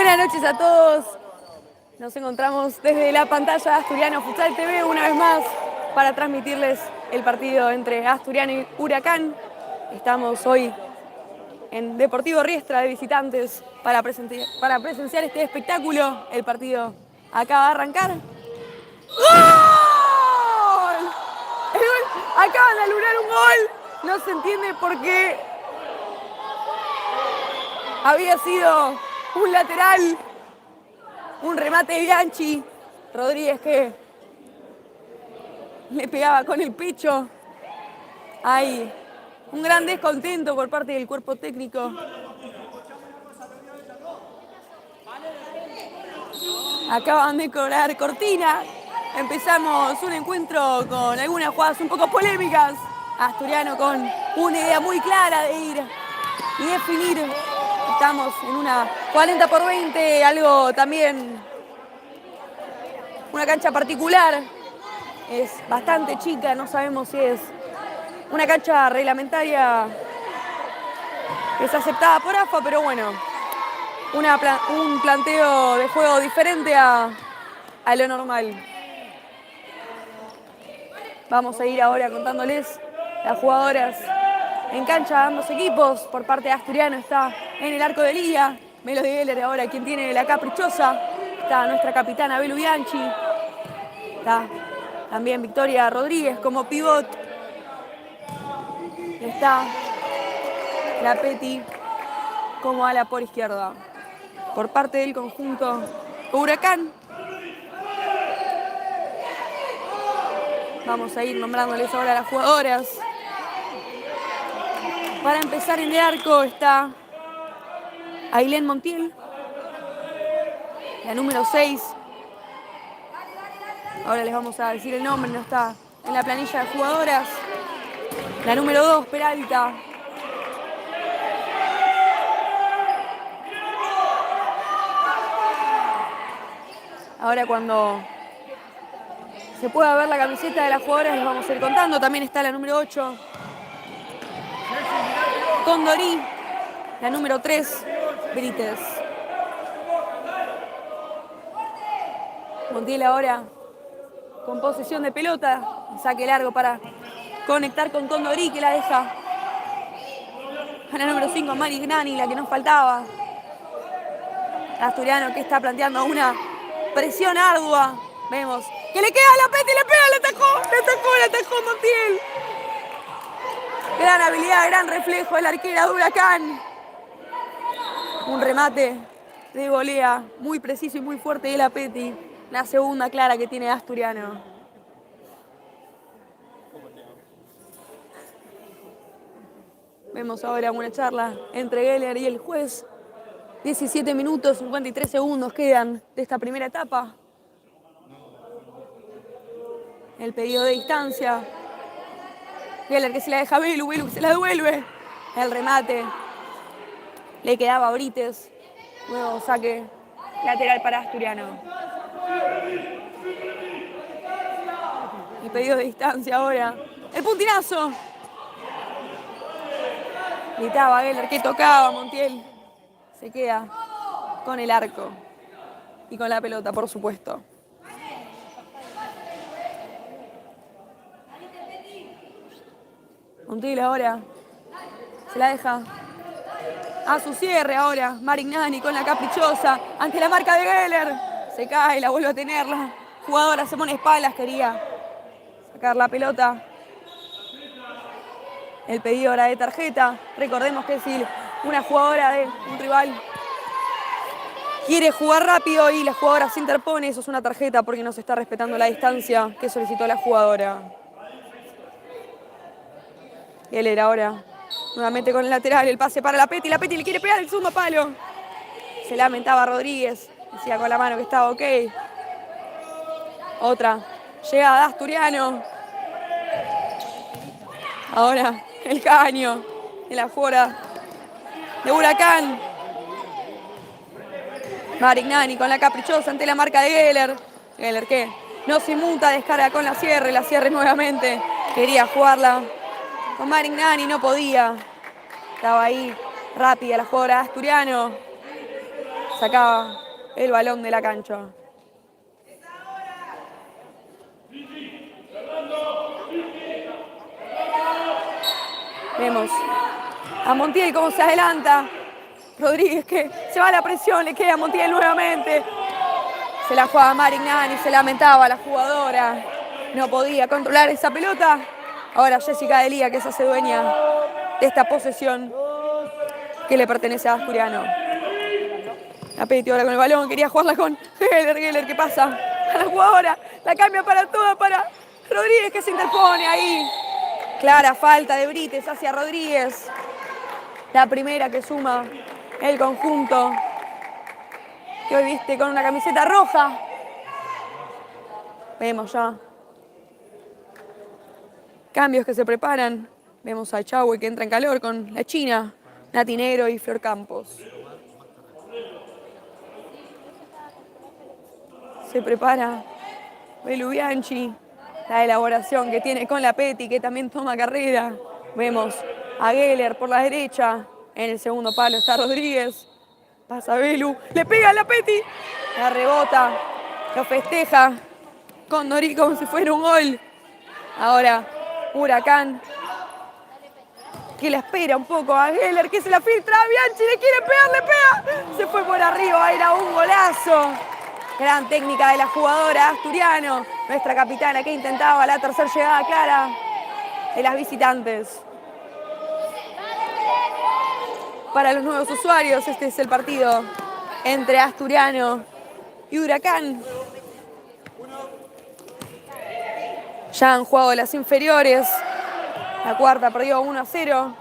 Buenas noches a todos. Nos encontramos desde la pantalla de Asturiano Futsal TV una vez más para transmitirles el partido entre Asturiano y Huracán. Estamos hoy en Deportivo Riestra de visitantes para presenciar este espectáculo. El partido acaba de arrancar. ¡Gol! Acaban de anular un gol. No se entiende por qué. Había sido un lateral, un remate de Bianchi. Rodríguez que le pegaba con el pecho. Hay un gran descontento por parte del cuerpo técnico. Acaban de cobrar cortina. Empezamos un encuentro con algunas jugadas un poco polémicas. Asturiano con una idea muy clara de ir y definir. Estamos en una 40-20, algo también, una cancha particular. Es bastante chica, no sabemos si es una cancha reglamentaria que es aceptada por AFA, pero bueno, un planteo de juego diferente a lo normal. Vamos a ir ahora contándoles las jugadoras en cancha de ambos equipos. Por parte de Asturiano está en el arco de Liga Melody Geller, ahora quien tiene la caprichosa. Está nuestra capitana Belu Bianchi. Está también Victoria Rodríguez como pivot. Está la Peti como ala por izquierda. Por parte del conjunto Huracán, vamos a ir nombrándoles ahora a las jugadoras. Para empezar en el arco está Ailén Montiel, la número 6. Ahora les vamos a decir el nombre, no está en la planilla de jugadoras. La número 2, Peralta. Ahora cuando se pueda ver la camiseta de las jugadoras les vamos a ir contando. También está la número 8, Condorí. La número 3, Brites. Montiel ahora con posesión de pelota. Saque largo para conectar con Condorí, que la deja a la número 5, Mari Gnani, la que nos faltaba. Asturiano que está planteando una presión ardua. Vemos que le queda a la Peti, le pega, le atajó Montiel. Gran habilidad, gran reflejo de la arquera de Huracán. Un remate de volea muy preciso y muy fuerte de la Peti. La segunda clara que tiene Asturiano. Vemos ahora una charla entre Geller y el juez. 17 minutos, 53 segundos quedan de esta primera etapa. El pedido de distancia. Geller que se la deja a Belu que se la devuelve. El remate. Le quedaba a Brites. Nuevo saque lateral para Asturiano. El pedido de distancia ahora. El puntinazo. Gritaba Geller que tocaba. Montiel se queda con el arco. Y con la pelota, por supuesto. Montiel ahora se la deja a su cierre ahora. Marignani con la caprichosa ante la marca de Geller. Se cae, la vuelve a tener. La jugadora se pone espaldas, quería sacar la pelota. El pedido ahora de tarjeta. Recordemos que si una jugadora de un rival quiere jugar rápido y la jugadora se interpone, eso es una tarjeta porque no se está respetando la distancia que solicitó la jugadora. Geller ahora nuevamente con el lateral, el pase para la Peti le quiere pegar el segundo palo. Se lamentaba Rodríguez, decía con la mano que estaba ok. Otra llegada de Asturiano. Ahora el caño en la jugada de Huracán. Marignani con la caprichosa ante la marca de Geller. Geller que no se muta, descarga con la cierre nuevamente. Quería jugarla con Marignani, no podía. Estaba ahí rápida la jugadora de Asturiano. sacaba el balón de la cancha. Vemos a Montiel cómo se adelanta. Rodríguez que se va a la presión, le queda a Montiel nuevamente. Se la jugaba Marignani, se lamentaba la jugadora. No podía controlar esa pelota. Ahora Jessica Delía, que se hace dueña de esta posesión que le pertenece a Asturiano. La Peti ahora con el balón, quería jugarla con Geller, ¿qué pasa? A la jugadora, la cambia para toda, para Rodríguez que se interpone ahí. Clara falta de Brites hacia Rodríguez. La primera que suma el conjunto que hoy viste con una camiseta roja. Vemos ya cambios que se preparan. Vemos a Chahue que entra en calor con la China, Nati Negro y Flor Campos. Se prepara Belu Bianchi, la elaboración que tiene con la Peti, que también toma carrera. Vemos a Geller por la derecha. En el segundo palo está Rodríguez. Pasa Belu, le pega a la Peti. La rebota, lo festeja con Nori como si fuera un gol. Ahora Huracán, que la espera un poco a Geller, que se la filtra a Bianchi, le quiere pegar, le pega. Se fue por arriba, era un golazo. Gran técnica de la jugadora Asturiano, nuestra capitana que intentaba la tercera llegada clara de las visitantes. Para los nuevos usuarios, este es el partido entre Asturiano y Huracán. Ya han jugado las inferiores. La cuarta perdió 1-0.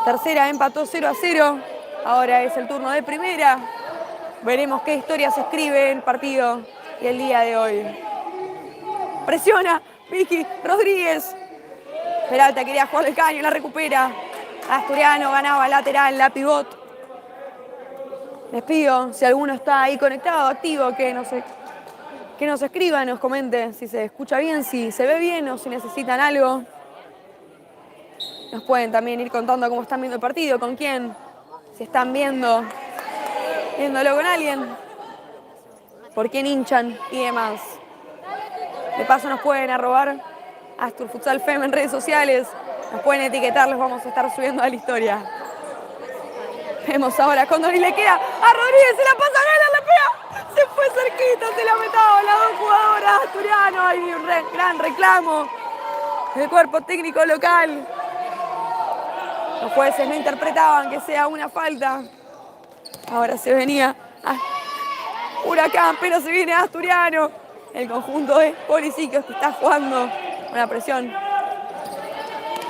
Tercera empató 0-0. Ahora es el turno de primera. Veremos qué historia se escribe en el partido y el día de hoy. Presiona Vicky Rodríguez. Peralta quería jugar el caño, la recupera. Asturiano ganaba lateral, la pivot. Les pido, si alguno está ahí conectado, activo, que nos escriba, nos comente si se escucha bien, si se ve bien o si necesitan algo. Nos pueden también ir contando cómo están viendo el partido, con quién, si están viéndolo con alguien, por quién hinchan y demás. De paso nos pueden arrobar Astur Futsal Fem en redes sociales, nos pueden etiquetar, los vamos a estar subiendo a la historia. Vemos ahora cuando le queda a Rodríguez, se la pasa a Geller, le pega, se fue cerquita, se la metaba las dos jugadoras Asturiano. Hay un gran reclamo del cuerpo técnico local. Los jueces no interpretaban que sea una falta. Ahora se venía a Huracán, pero se viene a Asturiano. El conjunto de Policiquios que está jugando una presión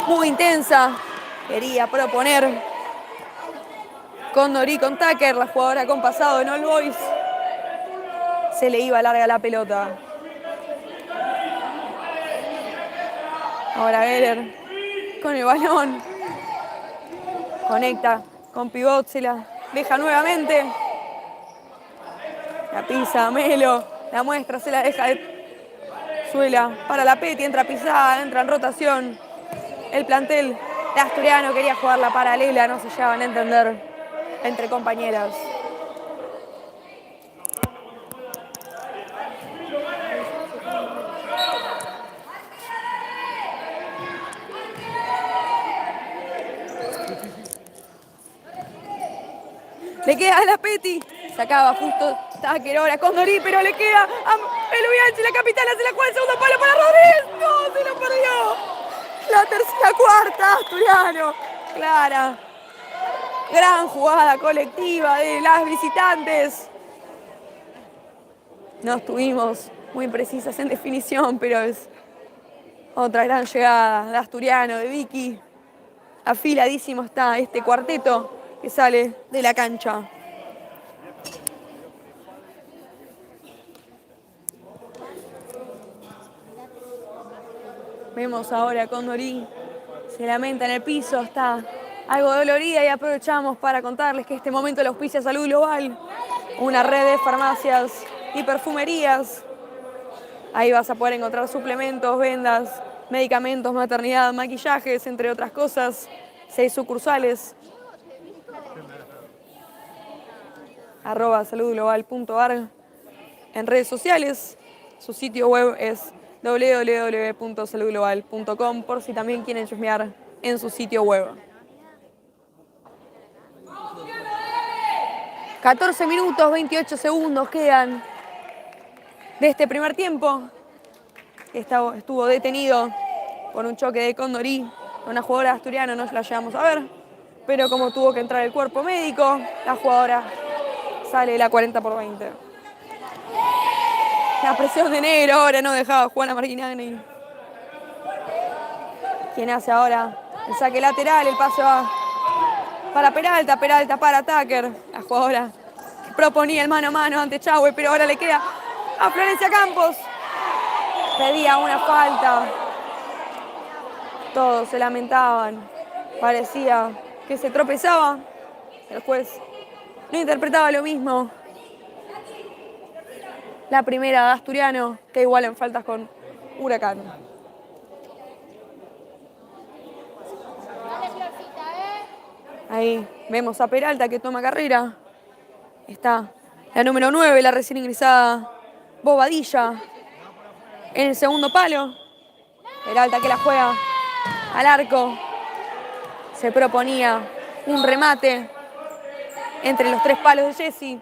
muy intensa. Quería proponer con Nori, con Tucker, la jugadora con pasado en All Boys. Se le iba larga la pelota. Ahora Geller con el balón. Conecta con pivot, se la deja nuevamente. La pisa Melo, la muestra, se la deja de suela para la Peti, entra pisada, entra en rotación. El plantel de Asturiano quería jugar la paralela, no se llegaban a entender entre compañeras. Le queda a la Peti. Sacaba justo Tucker ahora con Nori, pero le queda a Belu Bianchi, la capitana, se la juega el segundo palo para Rodríguez. ¡No! Se lo perdió. La tercera, cuarta, Asturiano. Clara. Gran jugada colectiva de las visitantes. No estuvimos muy precisas en definición, pero es otra gran llegada de Asturiano, de Vicky. Afiladísimo está este cuarteto que sale de la cancha. Vemos ahora con Nori, se lamenta en el piso, está algo dolorida y aprovechamos para contarles que este momento la auspicia Salud Global, una red de farmacias y perfumerías. Ahí vas a poder encontrar suplementos, vendas, medicamentos, maternidad, maquillajes, entre otras cosas. 6 sucursales. @saludglobal.ar en redes sociales. Su sitio web es www.saludglobal.com por si también quieren chusmear en su sitio web. 14 minutos, 28 segundos quedan de este primer tiempo. Estuvo detenido por un choque de Condorí. Una jugadora asturiana, no la llegamos a ver, pero como tuvo que entrar el cuerpo médico, la jugadora sale la 40/20. La presión de negro ahora no dejaba jugar a Marquinani. Quien hace ahora el saque lateral, el pase va para Peralta, Peralta para Tucker. La jugadora que proponía el mano a mano ante Chahue, pero ahora le queda a Florencia Campos. Pedía una falta. Todos se lamentaban. Parecía que se tropezaba. El juez no interpretaba lo mismo. La primera de Asturiano, que iguala en faltas con Huracán. Ahí vemos a Peralta que toma carrera. Está la número 9, la recién ingresada Bobadilla. En el segundo palo. Peralta que la juega al arco. Se proponía un remate entre los 3 palos de Jessy.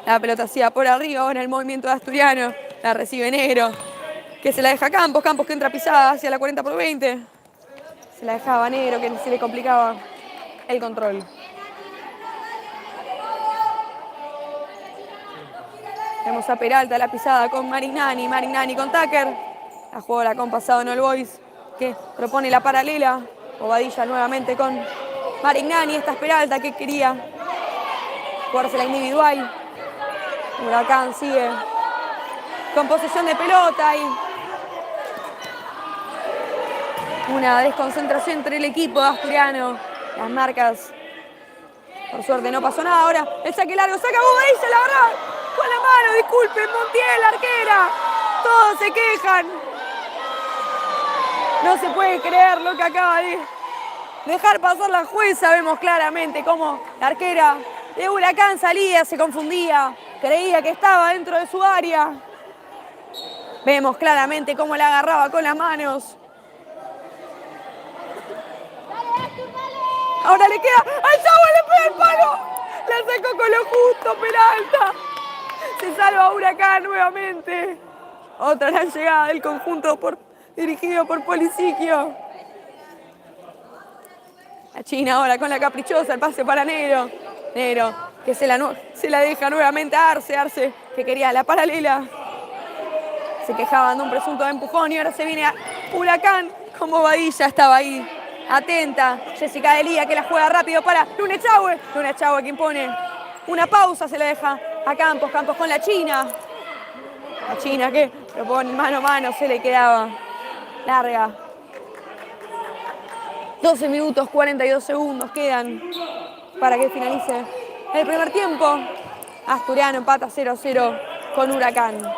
La pelota hacía por arriba, ahora el movimiento de Asturiano. La recibe Negro, que se la deja a Campos. Campos que entra pisada hacia la 40/20. Se la dejaba Negro, que se le complicaba el control. Vemos a Peralta la pisada con Marignani. Marignani con Tucker. La jugadora con pasado en All Boys, que propone la paralela. Bobadilla nuevamente con Marignani. Esta es Peralta que quería jugársela individual. Huracán sigue con posesión de pelota y una desconcentración entre el equipo de Asturiano. Las marcas, por suerte no pasó nada. Ahora el saque largo, saca Bobadilla, la verdad, con la mano, disculpen, Montiel, arquera. Todos se quejan. No se puede creer lo que acaba de dejar pasar la jueza. Vemos claramente cómo la arquera de Huracán salía, se confundía, creía que estaba dentro de su área. Vemos claramente cómo la agarraba con las manos. Ahora le queda al Chavo, le pega el palo. La sacó con lo justo, Peralta. Se salva Huracán nuevamente. Otra gran llegada del conjunto dirigido por Polisiquio. La China ahora con la caprichosa, el pase para Negro. Negro que se la deja nuevamente a Arce. Arce que quería la paralela. Se quejaban de un presunto empujón y ahora se viene a Huracán. Con Bobadilla estaba ahí, atenta. Jessica Delía que la juega rápido para Luna Chahue. Luna Chahue que impone una pausa, se la deja a Campos. Campos con la China. La China que propone mano a mano, se le quedaba larga. 12 minutos, 42 segundos quedan para que finalice el primer tiempo. Asturiano empata 0-0 con Huracán.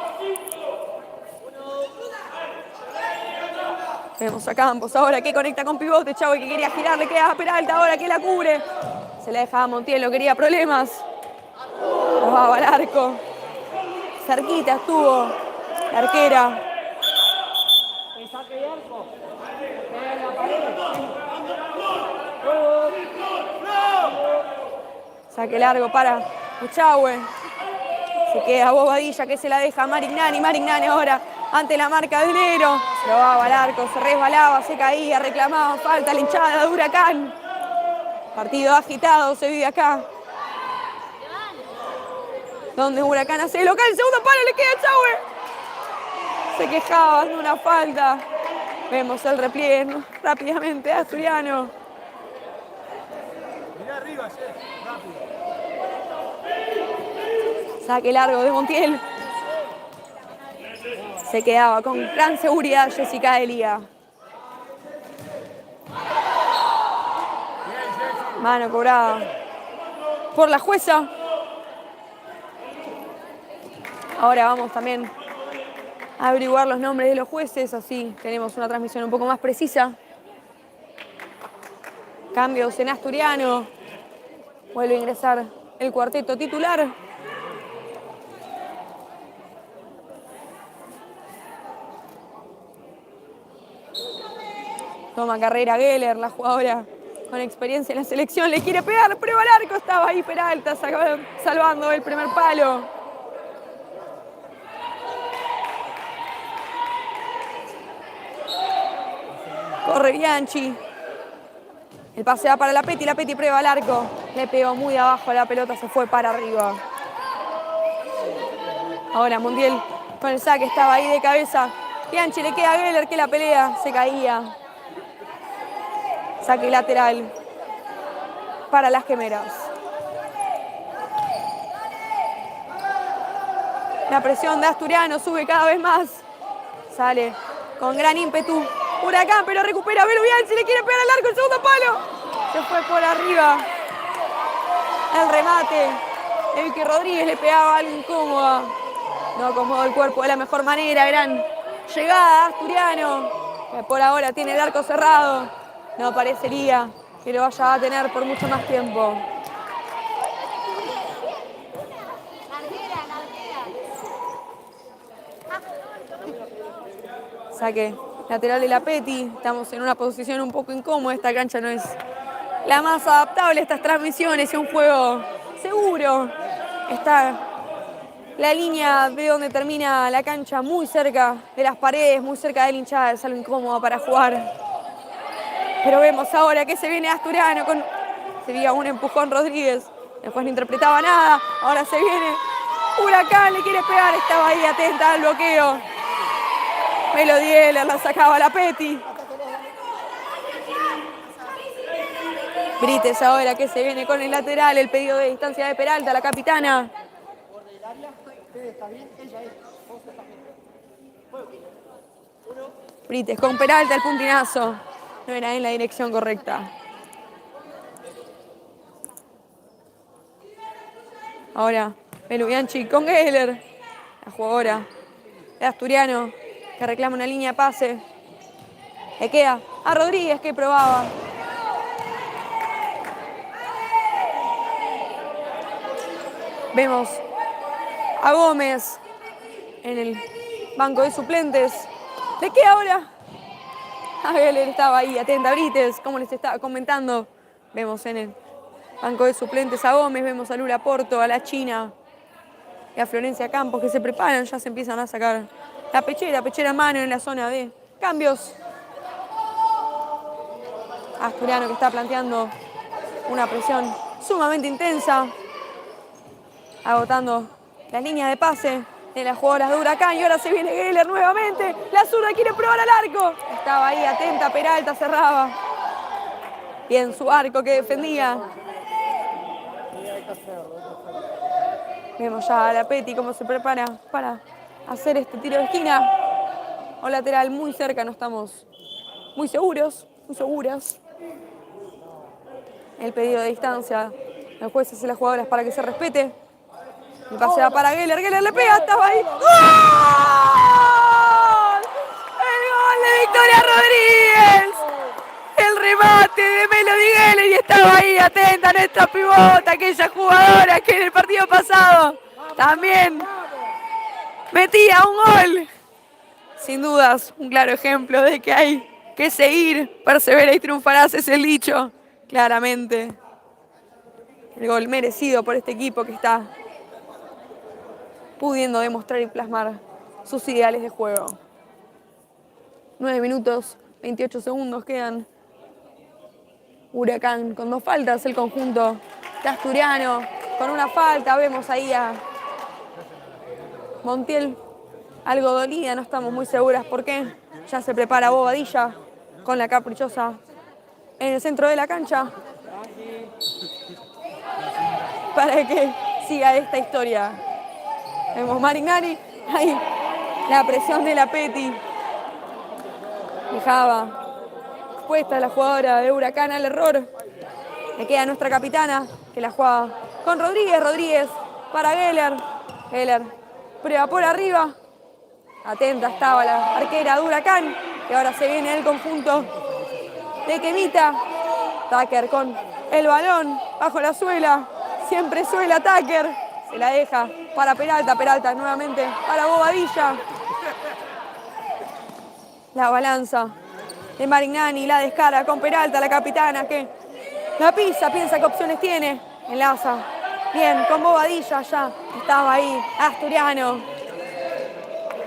Vemos a Campos ahora que conecta con pivote. Chahue que quería girar, le queda a Peralta ahora que la cubre. Se la dejaba a Montiel, no quería problemas. Bajaba al arco. Cerquita estuvo la arquera. Saque largo para Chahue. Se queda Bobadilla que se la deja a Marignani. Marignani ahora ante la marca de Negro. Se lo daba al arco, se resbalaba, se caía, reclamaba falta la hinchada de Huracán. Partido agitado se vive acá. Donde Huracán hace local, el segundo palo le queda a Chahue. Se quejaba de una falta. Vemos el repliegue rápidamente Asturiano. Mirá arriba, rápido. Saque largo de Montiel. Se quedaba con gran seguridad Jessica Delía. Mano cobrada por la jueza. Ahora vamos también a averiguar los nombres de los jueces, así tenemos una transmisión un poco más precisa. Cambios en Asturiano. Vuelve a ingresar el cuarteto titular. Toma carrera Geller, la jugadora con experiencia en la selección. Le quiere pegar, prueba al arco. Estaba ahí Peralta salvando el primer palo. Corre Bianchi. El pase va para la Peti prueba al arco. Le pegó muy abajo, la pelota se fue para arriba. Ahora Montiel con el saque, estaba ahí de cabeza. Bianchi le queda a Geller que la pelea, se caía. Saque lateral para las Gemeras. La presión de Asturiano sube cada vez más. Sale con gran ímpetu Huracán, pero recupera Belu Bianchi, le quiere pegar al arco, el segundo palo. Se fue por arriba. El remate de Vicky Rodríguez le pegaba algo incómoda. No acomodó el cuerpo de la mejor manera. Gran llegada Asturiano, que por ahora tiene el arco cerrado. No parecería que lo vaya a tener por mucho más tiempo. Saque lateral de la Peti. Estamos en una posición un poco incómoda. Esta cancha no es la más adaptable a estas transmisiones. Es un juego seguro. Está la línea de donde termina la cancha muy cerca de las paredes, muy cerca de la hinchada. Es algo incómodo para jugar. Pero vemos ahora que se viene Asturiano con... Se veía un empujón Rodríguez. Después no interpretaba nada. Ahora se viene Huracán, le quiere pegar. Estaba ahí atenta al bloqueo. Melody Geller la sacaba la Peti. Brites ahora que se viene con el lateral. El pedido de distancia de Peralta, la capitana. Brites con Peralta, el puntinazo. No era en la dirección correcta. Ahora, Belu Bianchi con Geller. La jugadora de Asturiano que reclama una línea de pase. Le queda a Rodríguez que probaba. Vemos a Gómez en el banco de suplentes. Le queda ahora a Geller, estaba ahí, atenta Brites, como les estaba comentando. Vemos en el banco de suplentes a Gómez, vemos a Lula Porto, a la China y a Florencia Campos que se preparan, ya se empiezan a sacar la pechera en mano en la zona de cambios. Asturiano que está planteando una presión sumamente intensa, agotando las líneas de pase de las jugadoras de Huracán. Y ahora se viene Geller nuevamente. La zurda quiere probar al arco. Estaba ahí atenta, Peralta cerraba. Bien su arco que defendía. Vemos ya a la Peti cómo se prepara para hacer este tiro de esquina. O lateral muy cerca, no estamos muy seguros, muy seguras. El pedido de distancia. Los jueces y las jugadoras para que se respete. El pase va para Geller. Geller le pega, estaba ahí. ¡Gol! ¡El gol de Victoria Rodríguez! El remate de Melody Geller y estaba ahí atenta nuestra pivota, aquella jugadora que en el partido pasado también metía un gol. Sin dudas, un claro ejemplo de que hay que seguir, persevera y triunfarás, es el dicho. Claramente, el gol merecido por este equipo que está pudiendo demostrar y plasmar sus ideales de juego. 9 minutos, 28 segundos quedan. Huracán con 2 faltas, el conjunto de Asturiano con una falta. Vemos ahí a Montiel algo dolida, no estamos muy seguras por qué. Ya se prepara Bobadilla con la caprichosa en el centro de la cancha para que siga esta historia. Vemos Maringani, ahí la presión de la Peti. Dejaba expuesta la jugadora de Huracán al error. Le queda a nuestra capitana que la juega con Rodríguez. Rodríguez para Geller. Geller prueba por arriba. Atenta estaba la arquera de Huracán. Y ahora se viene el conjunto de Quemita. Tucker con el balón bajo la suela. Siempre suele Tucker. Se la deja para Peralta. Peralta nuevamente para Bobadilla. La balanza de Marignani. La descarga con Peralta, la capitana, que la pisa. Piensa qué opciones tiene. Enlaza. Bien, con Bobadilla ya. Estaba ahí Asturiano.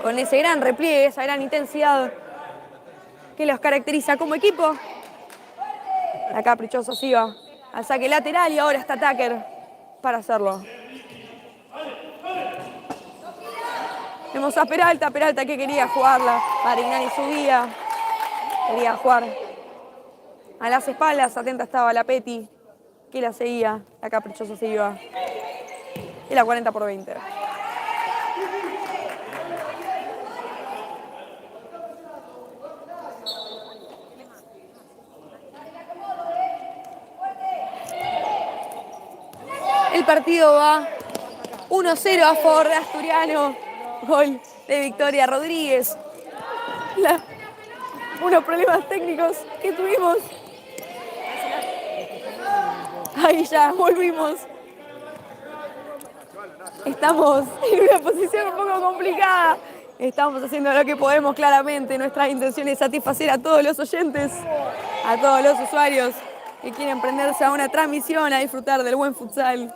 Con ese gran repliegue, esa gran intensidad que los caracteriza como equipo. La caprichosa se iba al saque lateral y ahora está Tucker para hacerlo. Vemos a Peralta, Peralta que quería jugarla. Marignani subía, quería jugar a las espaldas. Atenta estaba la Peti, que la seguía. La caprichosa se iba. Y la 40-20. El partido va 1-0 a favor de Asturiano. Gol de Victoria Rodríguez. Unos problemas técnicos que tuvimos. Ahí ya volvimos. Estamos en una posición un poco complicada. Estamos haciendo lo que podemos claramente. Nuestra intención es satisfacer a todos los oyentes, a todos los usuarios que quieren prenderse a una transmisión, a disfrutar del buen futsal.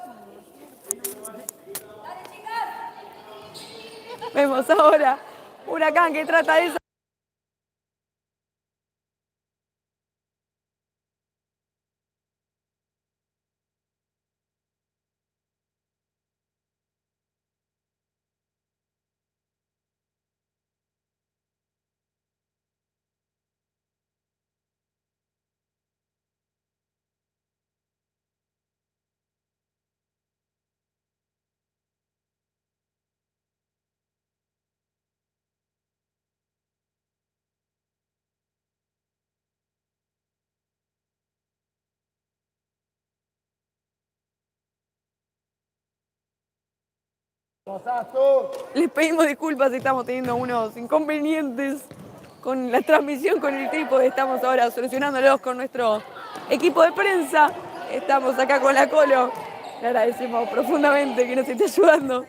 Vemos ahora Huracán que trata de... Les pedimos disculpas, estamos teniendo unos inconvenientes con la transmisión, con el trípode. Estamos ahora solucionándolos con nuestro equipo de prensa. Estamos acá con la Colo. Le agradecemos profundamente que nos esté ayudando.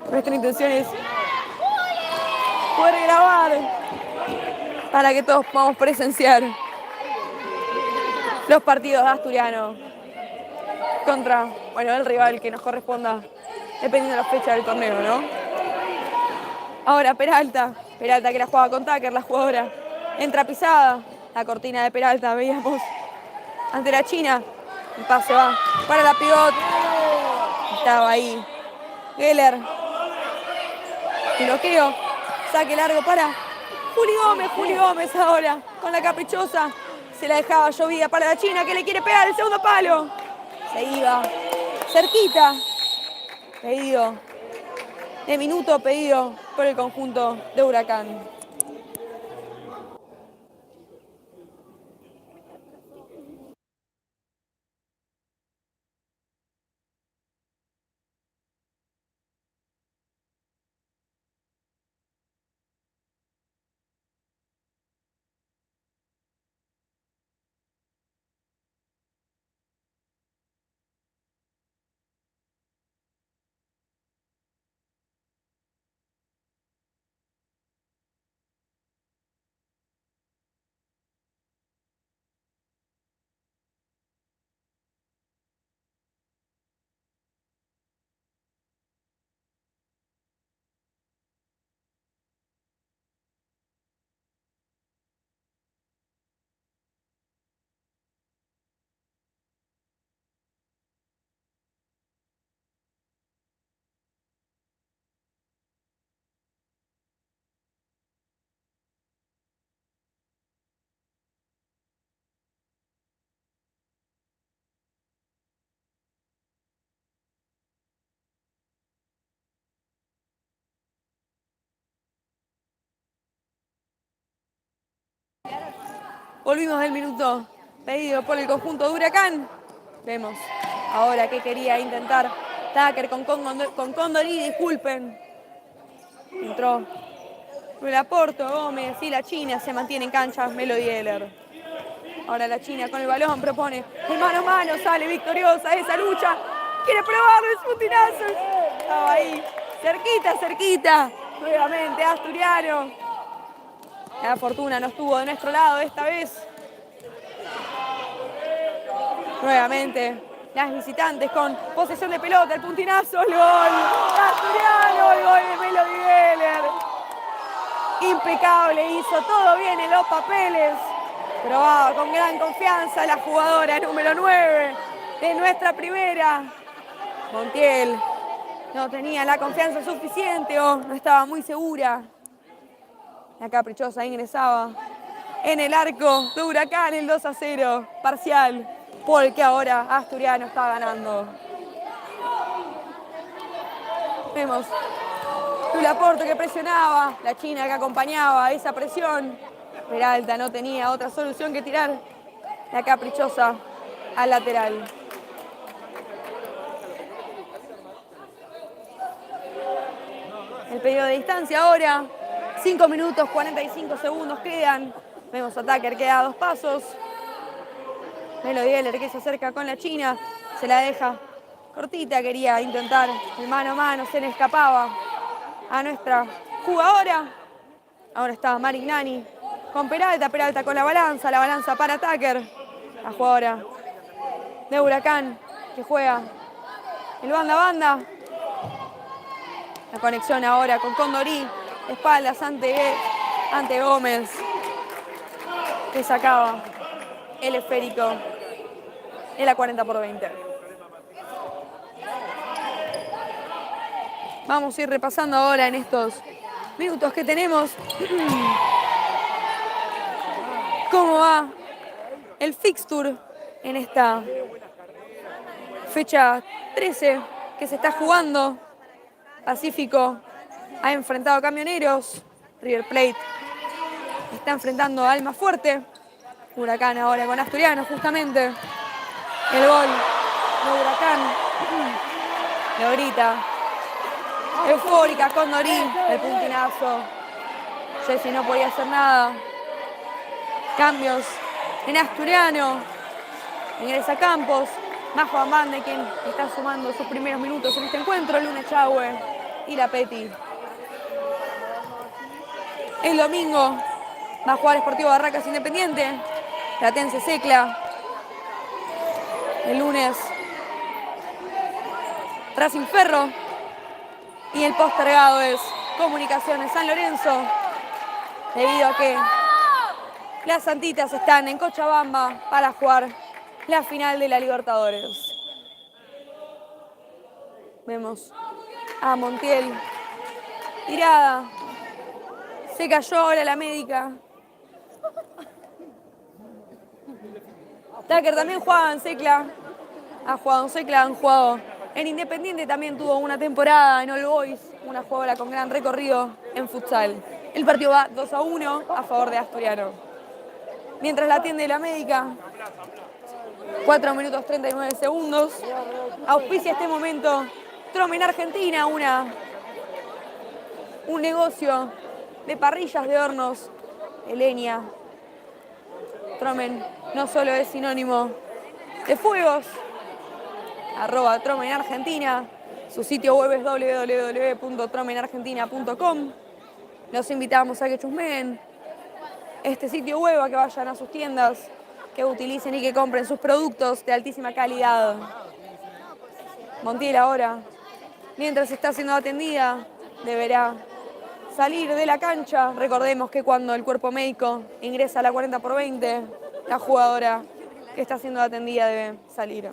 Nuestra intención es poder grabar para que todos podamos presenciar los partidos de Asturiano contra, bueno, el rival que nos corresponda, dependiendo de la fecha del torneo, ¿no? Ahora Peralta que la jugaba con Tucker, la jugadora entra pisada, la cortina de Peralta, veíamos ante la China, el pase va para la pivot, estaba ahí Geller, bloqueo, saque largo para Juli Gómez ahora, con la caprichosa, se la dejaba llovida para la China, que le quiere pegar el segundo palo, se iba, cerquita, pedido de minuto, pedido por el conjunto de Huracán. Volvimos del minuto pedido por el conjunto de Huracán. Vemos ahora que quería intentar Tucker con Condori, disculpen. Entró Laporto, Gómez y la China se mantiene en cancha Melody Heller. Ahora la China con el balón propone el mano a mano, sale victoriosa de esa lucha. Quiere probarlo, es putinazo. Estaba ahí, cerquita, cerquita. Nuevamente Asturiano. La fortuna no estuvo de nuestro lado esta vez. Nuevamente las visitantes con posesión de pelota, el puntinazo, el gol. Asturiano, el gol de Melody Geller. Impecable, hizo todo bien en los papeles. Probaba con gran confianza la jugadora número 9 de nuestra primera. Montiel no tenía la confianza suficiente o no estaba muy segura. La caprichosa ingresaba en el arco de Huracán el 2-0 parcial, porque ahora Asturiano está ganando. Vemos Laporte que presionaba, la China que acompañaba esa presión. Peralta no tenía otra solución que tirar la caprichosa al lateral. El pedido de distancia ahora, 5 minutos 45 segundos quedan. Vemos a Tucker que da 2 pasos. Melody Geller que se acerca con la China, se la deja cortita, quería intentar el mano a mano, se le escapaba a nuestra jugadora. Ahora está Marignani con Peralta, Peralta con la balanza para Tucker, la jugadora de Huracán que juega el banda a banda. La conexión ahora con Condorí, espaldas ante Gómez, que sacaba el esférico en la 40-20. Vamos a ir repasando ahora en estos minutos que tenemos cómo va el fixture en esta fecha 13 que se está jugando. Pacífico ha enfrentado a Camioneros, River Plate está enfrentando a Almafuerte, Huracán ahora con Asturiano justamente. El gol de Huracán lo grita eufórica con Dorí, el puntinazo. Jessy no podía hacer nada. Cambios en Asturiano, ingresa Campos, Majo Amande, quien está sumando sus primeros minutos en este encuentro, Luna Chahue y la Peti. El domingo va a jugar Sportivo Barracas Independiente, Platense Secla. El lunes Racing Ferro y el postergado es Comunicaciones San Lorenzo, debido a que las Santitas están en Cochabamba para jugar la final de la Libertadores. Vemos a Montiel tirada, se cayó ahora la médica. Tucker también jugaba en Secla, ha jugado en Secla, han jugado en Independiente, también tuvo una temporada en All Boys, una jugadora con gran recorrido en futsal. El partido va 2-1 a favor de Asturiano. Mientras la atiende la médica, 4 minutos 39 segundos. Auspicia este momento Tromen Argentina, un negocio de parrillas de hornos de leña. Tromen no solo es sinónimo de fuegos, @Tromen Argentina, su sitio web es www.tromenargentina.com. Los invitamos a que chusmeen este sitio web, a que vayan a sus tiendas, que utilicen y que compren sus productos de altísima calidad. Montiel ahora, mientras está siendo atendida, deberá salir de la cancha. Recordemos que cuando el cuerpo médico ingresa a la 40-20, la jugadora que está siendo atendida debe salir.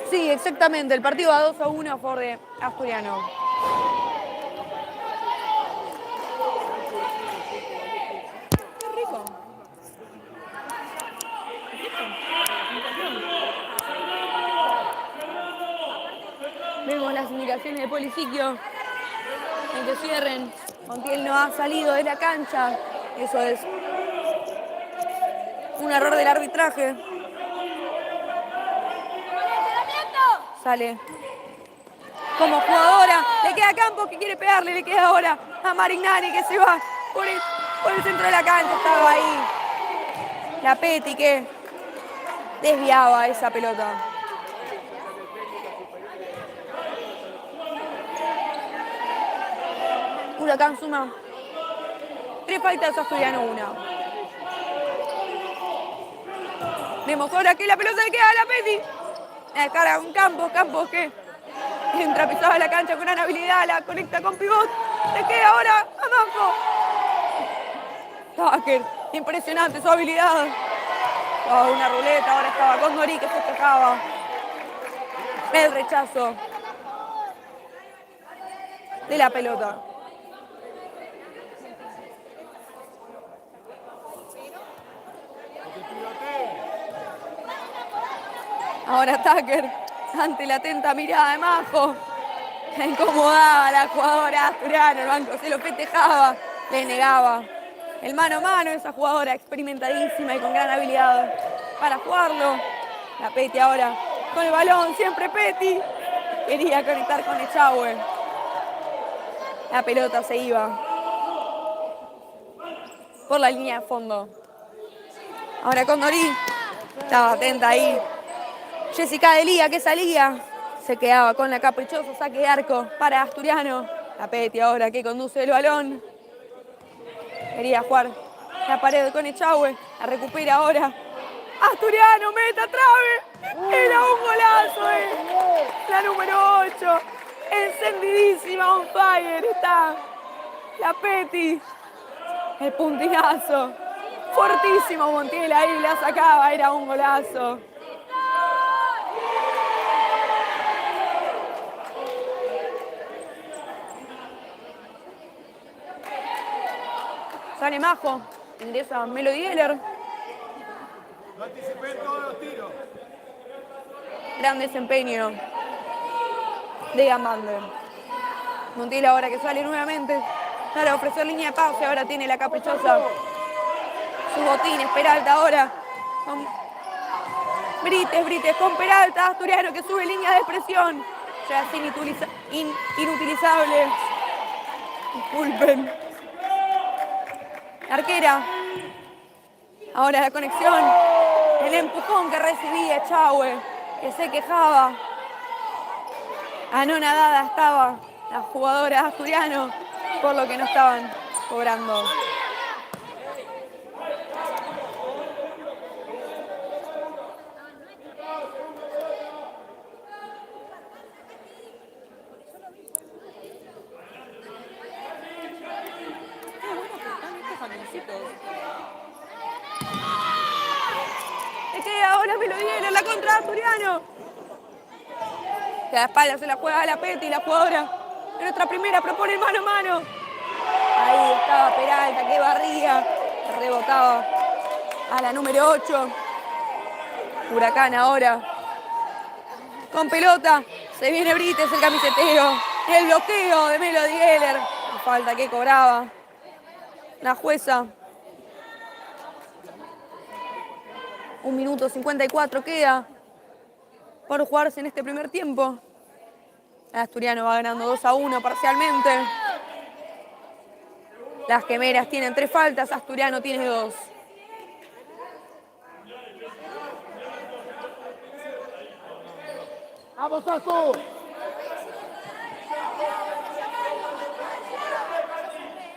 Sí, exactamente, el partido va 2-1 a favor de Asturiano. Qué rico. Vemos las indicaciones de Policiquio Quieren que cierren. Montiel no ha salido de la cancha. Eso es un error del arbitraje. Sale como jugadora. Le queda Campos que quiere pegarle. Le queda ahora a Marignani que se va por el centro de la cancha. Estaba ahí la Peti que desviaba esa pelota. Huracán suma 3 faltas, Asturiano 1. Vemos ahora que la pelota le queda a la Peti. La cara con Campos que entra pisada a la cancha con gran habilidad, la conecta con pivot. Le queda ahora abajo. Tucker, impresionante su habilidad. Una ruleta, ahora estaba con Nori que festejaba. El rechazo de la pelota. Ahora Tucker, ante la atenta mirada de Majo, la incomodaba a la jugadora asturiana, el banco se lo festejaba, le negaba el mano a mano, esa jugadora experimentadísima y con gran habilidad para jugarlo. La Peti ahora con el balón, siempre Peti, quería conectar con Echagüe. La pelota se iba por la línea de fondo. Ahora con Nori, estaba atenta ahí. Jessica Delía que salía, se quedaba con la caprichosa saque de arco para Asturiano. La Peti ahora que conduce el balón. Quería jugar la pared con Echagüe, la recupera ahora. Asturiano, meta, trave. Era un golazo, la número 8. Encendidísima, on fire está la Peti. El puntinazo. Fortísimo Montiel ahí, la sacaba, era un golazo. Sale Majo, ingresa Melody Geller. No anticipé todos los tiros. Gran desempeño de Amander. Montiel ahora que sale nuevamente para ofrecer línea de pase. Ahora tiene la caprichosa sus botines. Peralta ahora con Brites con Peralta. Asturiano que sube línea de presión. Ya es inutilizable. Disculpen. Arquera. Ahora la conexión. El empujón que recibía Echagüe, que se quejaba. Anonadada estaba la jugadora Asturiano por lo que no estaban cobrando. Le queda ahora Melody Geller, la contra Asturiano. Que a la espalda se la juega a la Peti, la jugadora de nuestra primera propone el mano a mano. Ahí estaba Peralta, que barría, que rebotaba a la número 8. Huracán ahora con pelota. Se viene Brites, el camisetero. El bloqueo de Melody Geller. La falta que cobraba la jueza. 1 minuto 54 queda por jugarse en este primer tiempo. El Asturiano va ganando 2-1 parcialmente. Las Quemeras tienen 3 faltas, Asturiano tiene 2. ¡Vamos, Astu!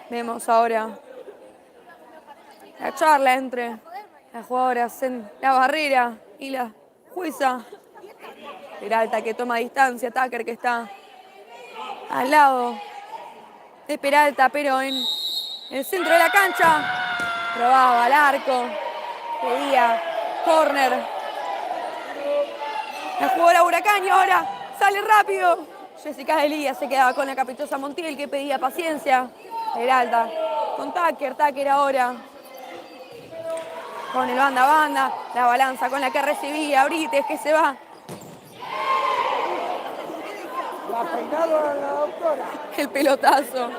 Vemos ahora la charla entre las jugadoras en la barrera y la jueza. Peralta que toma distancia, Tucker que está al lado de Peralta, pero en el centro de la cancha. Probaba al arco, pedía córner. La jugadora Huracán y ahora sale rápido. Jessica Delía se quedaba con la caprichosa Montiel que pedía paciencia. Peralta con Tucker ahora con el banda a banda. La balanza con la que recibía Brites que se va La peinado a la doctora. El pelotazo.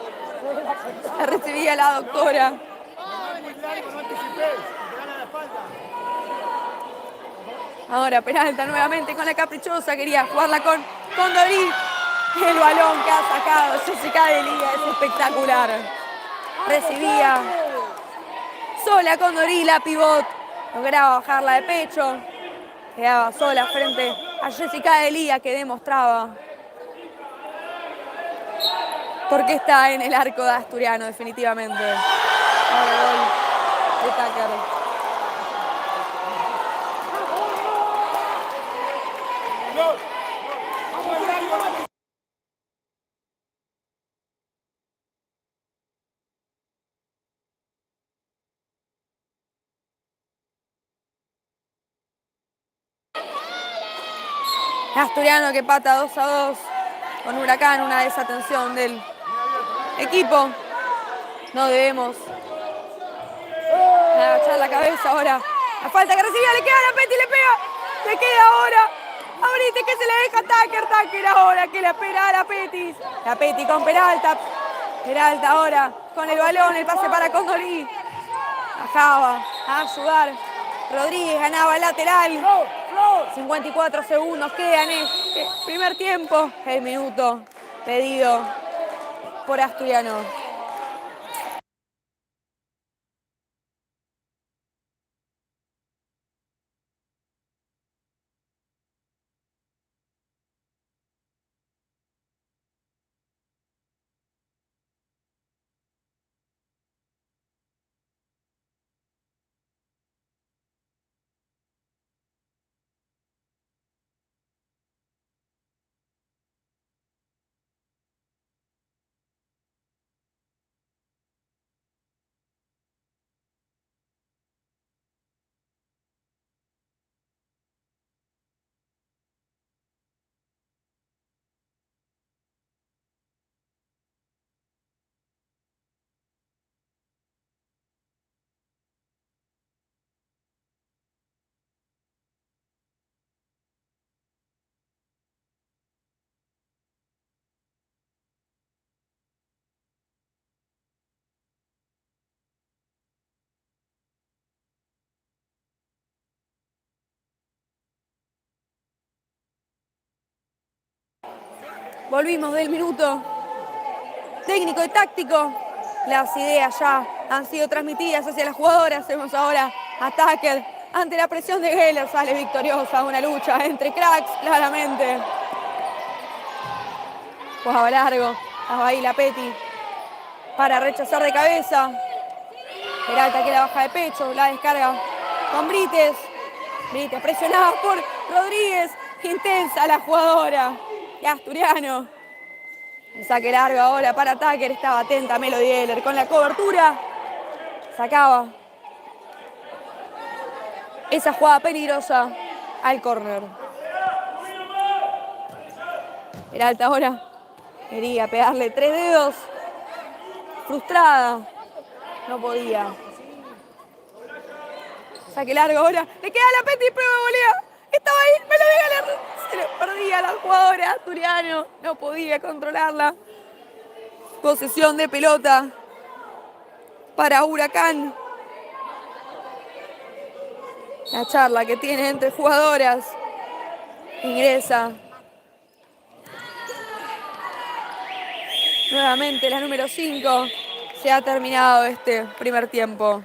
La recibía la doctora. No es muy largo, no anticipes. Te gana la espalda. Ahora Peralta nuevamente con la caprichosa. Quería jugarla con Dorí. El balón que ha sacado Jessica Delía es espectacular. Recibía sola con Dorí, la pivot. Lograba bajarla de pecho. Quedaba sola frente a Jessica Delía, que demostraba por qué está en el arco de Asturiano, definitivamente. Ahora gol de Tucker. Asturiano que pata 2-2 con Huracán, una desatención del equipo. No debemos agachar la cabeza ahora. La falta que recibía, le queda a la Peti, le pega. Le queda ahora. Ahorita que se le deja Tucker ahora que la espera a la Peti. La Peti con Peralta. Peralta ahora con el balón, el pase para Condorí. Bajaba a ayudar. Rodríguez ganaba el lateral. 54 segundos quedan en el primer tiempo. El minuto pedido por Asturiano. Volvimos del minuto técnico y táctico. Las ideas ya han sido transmitidas hacia las jugadoras. Hacemos ahora a Tucker. Ante la presión de Geller sale victoriosa. Una lucha entre cracks, claramente. Jugaba largo. Estaba ahí la Peti para rechazar de cabeza. Peralta que la baja de pecho. La descarga con Brites. Brites presionada por Rodríguez. Intensa la jugadora. Y Asturiano. El saque largo ahora para Tucker. Estaba atenta Melody Heller con la cobertura. Sacaba esa jugada peligrosa al córner. Peralta ahora quería pegarle 3 dedos. Frustrada. No podía. Saque largo ahora. Le queda la Peti, prueba de volea. Estaba ahí. Melody Heller. Se le perdía a la jugadora Asturiano. No podía controlarla. Posesión de pelota para Huracán. La charla que tiene entre jugadoras. Ingresa nuevamente la número 5. Se ha terminado este primer tiempo.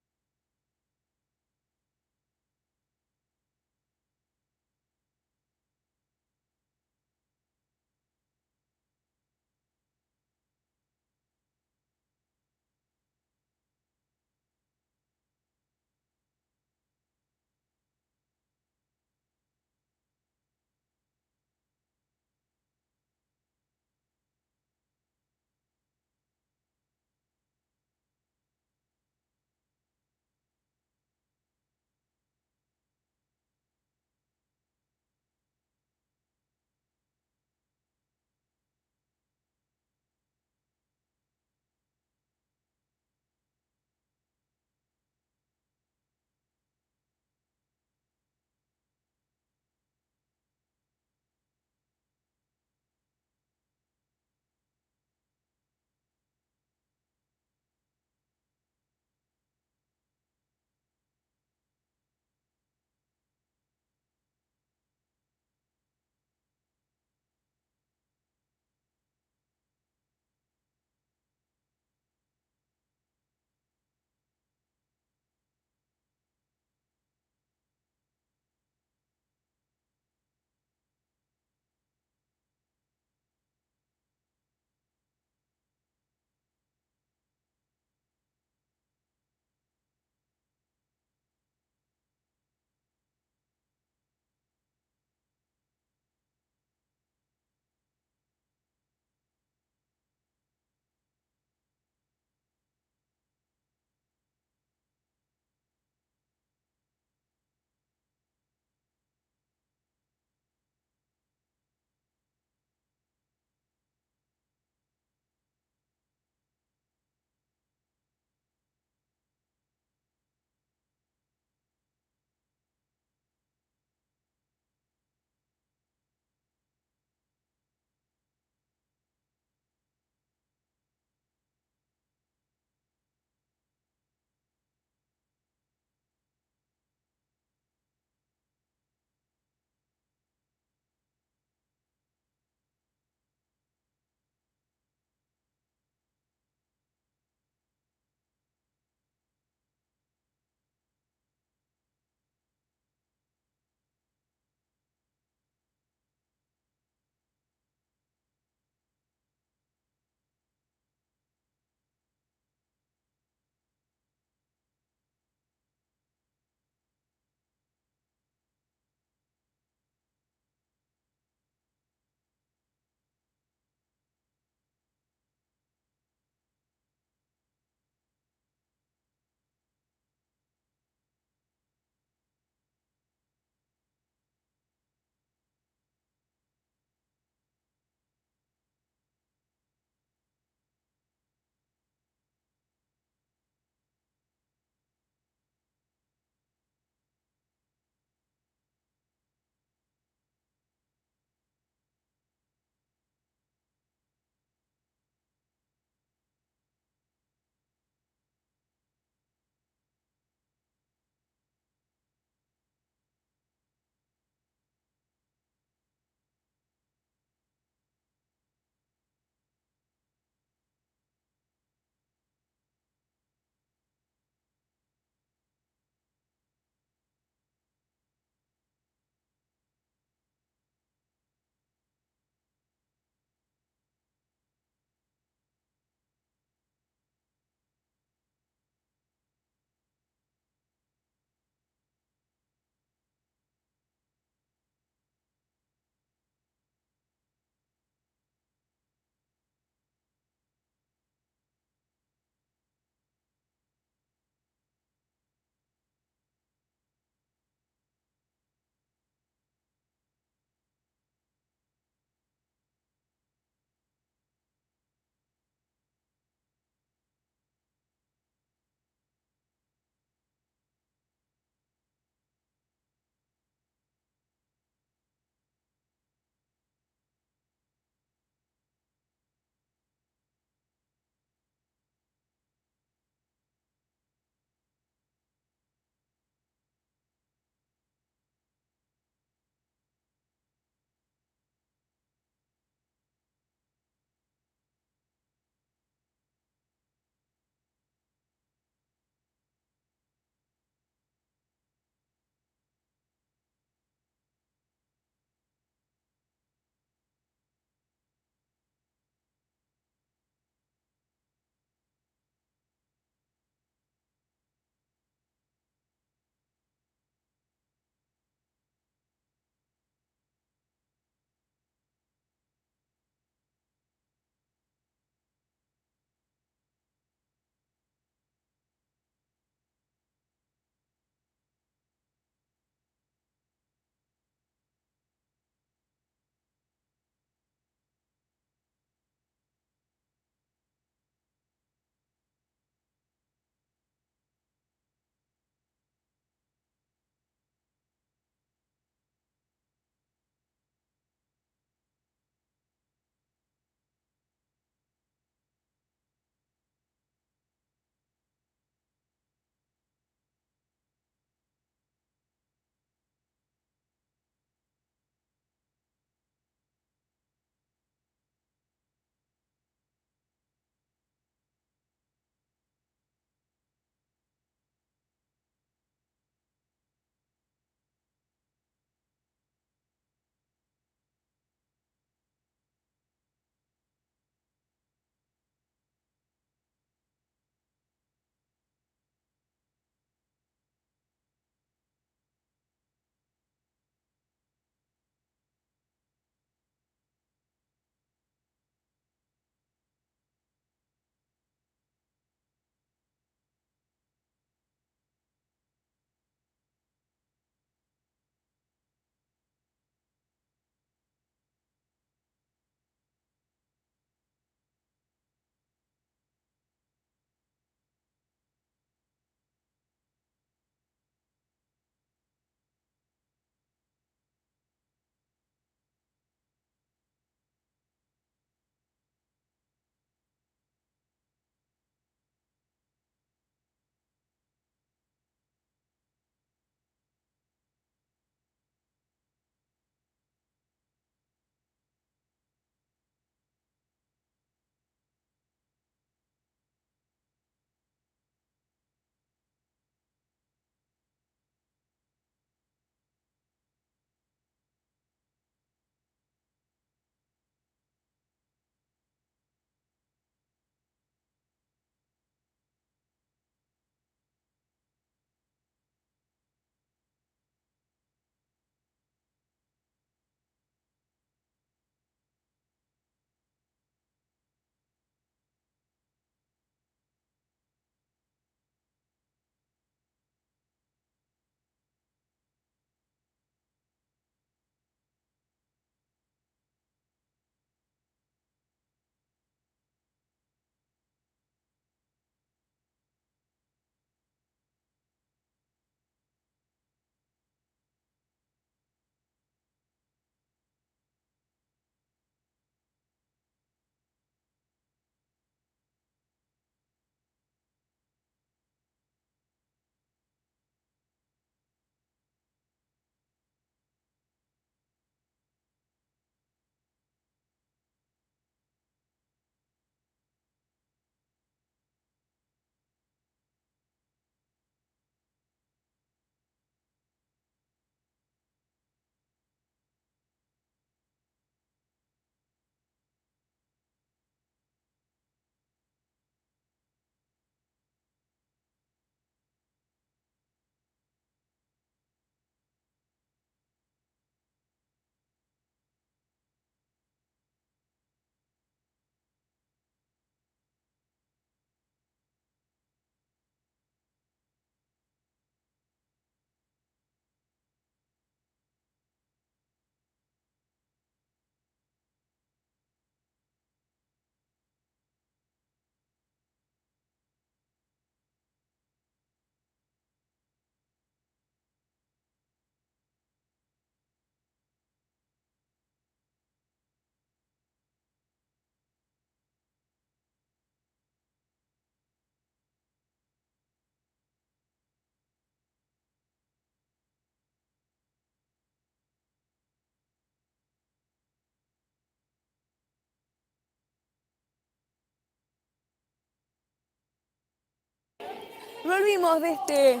Volvimos de este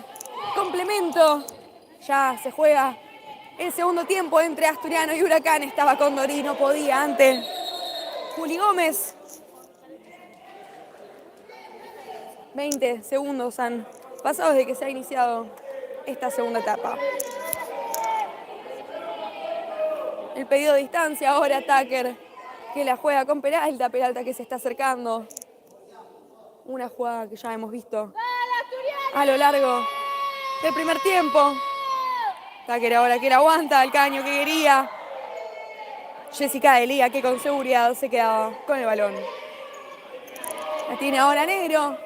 complemento. Ya se juega el segundo tiempo entre Asturiano y Huracán. Estaba Condori, no podía ante Juli Gómez. 20 segundos han pasado desde que se ha iniciado esta segunda etapa. El pedido de distancia ahora Tucker, que la juega con Peralta. Peralta que se está acercando. Una jugada que ya hemos visto a lo largo del primer tiempo. Tucker ahora que la aguanta, el caño que quería. Jessica Delía que con seguridad se quedaba con el balón. La tiene ahora Negro.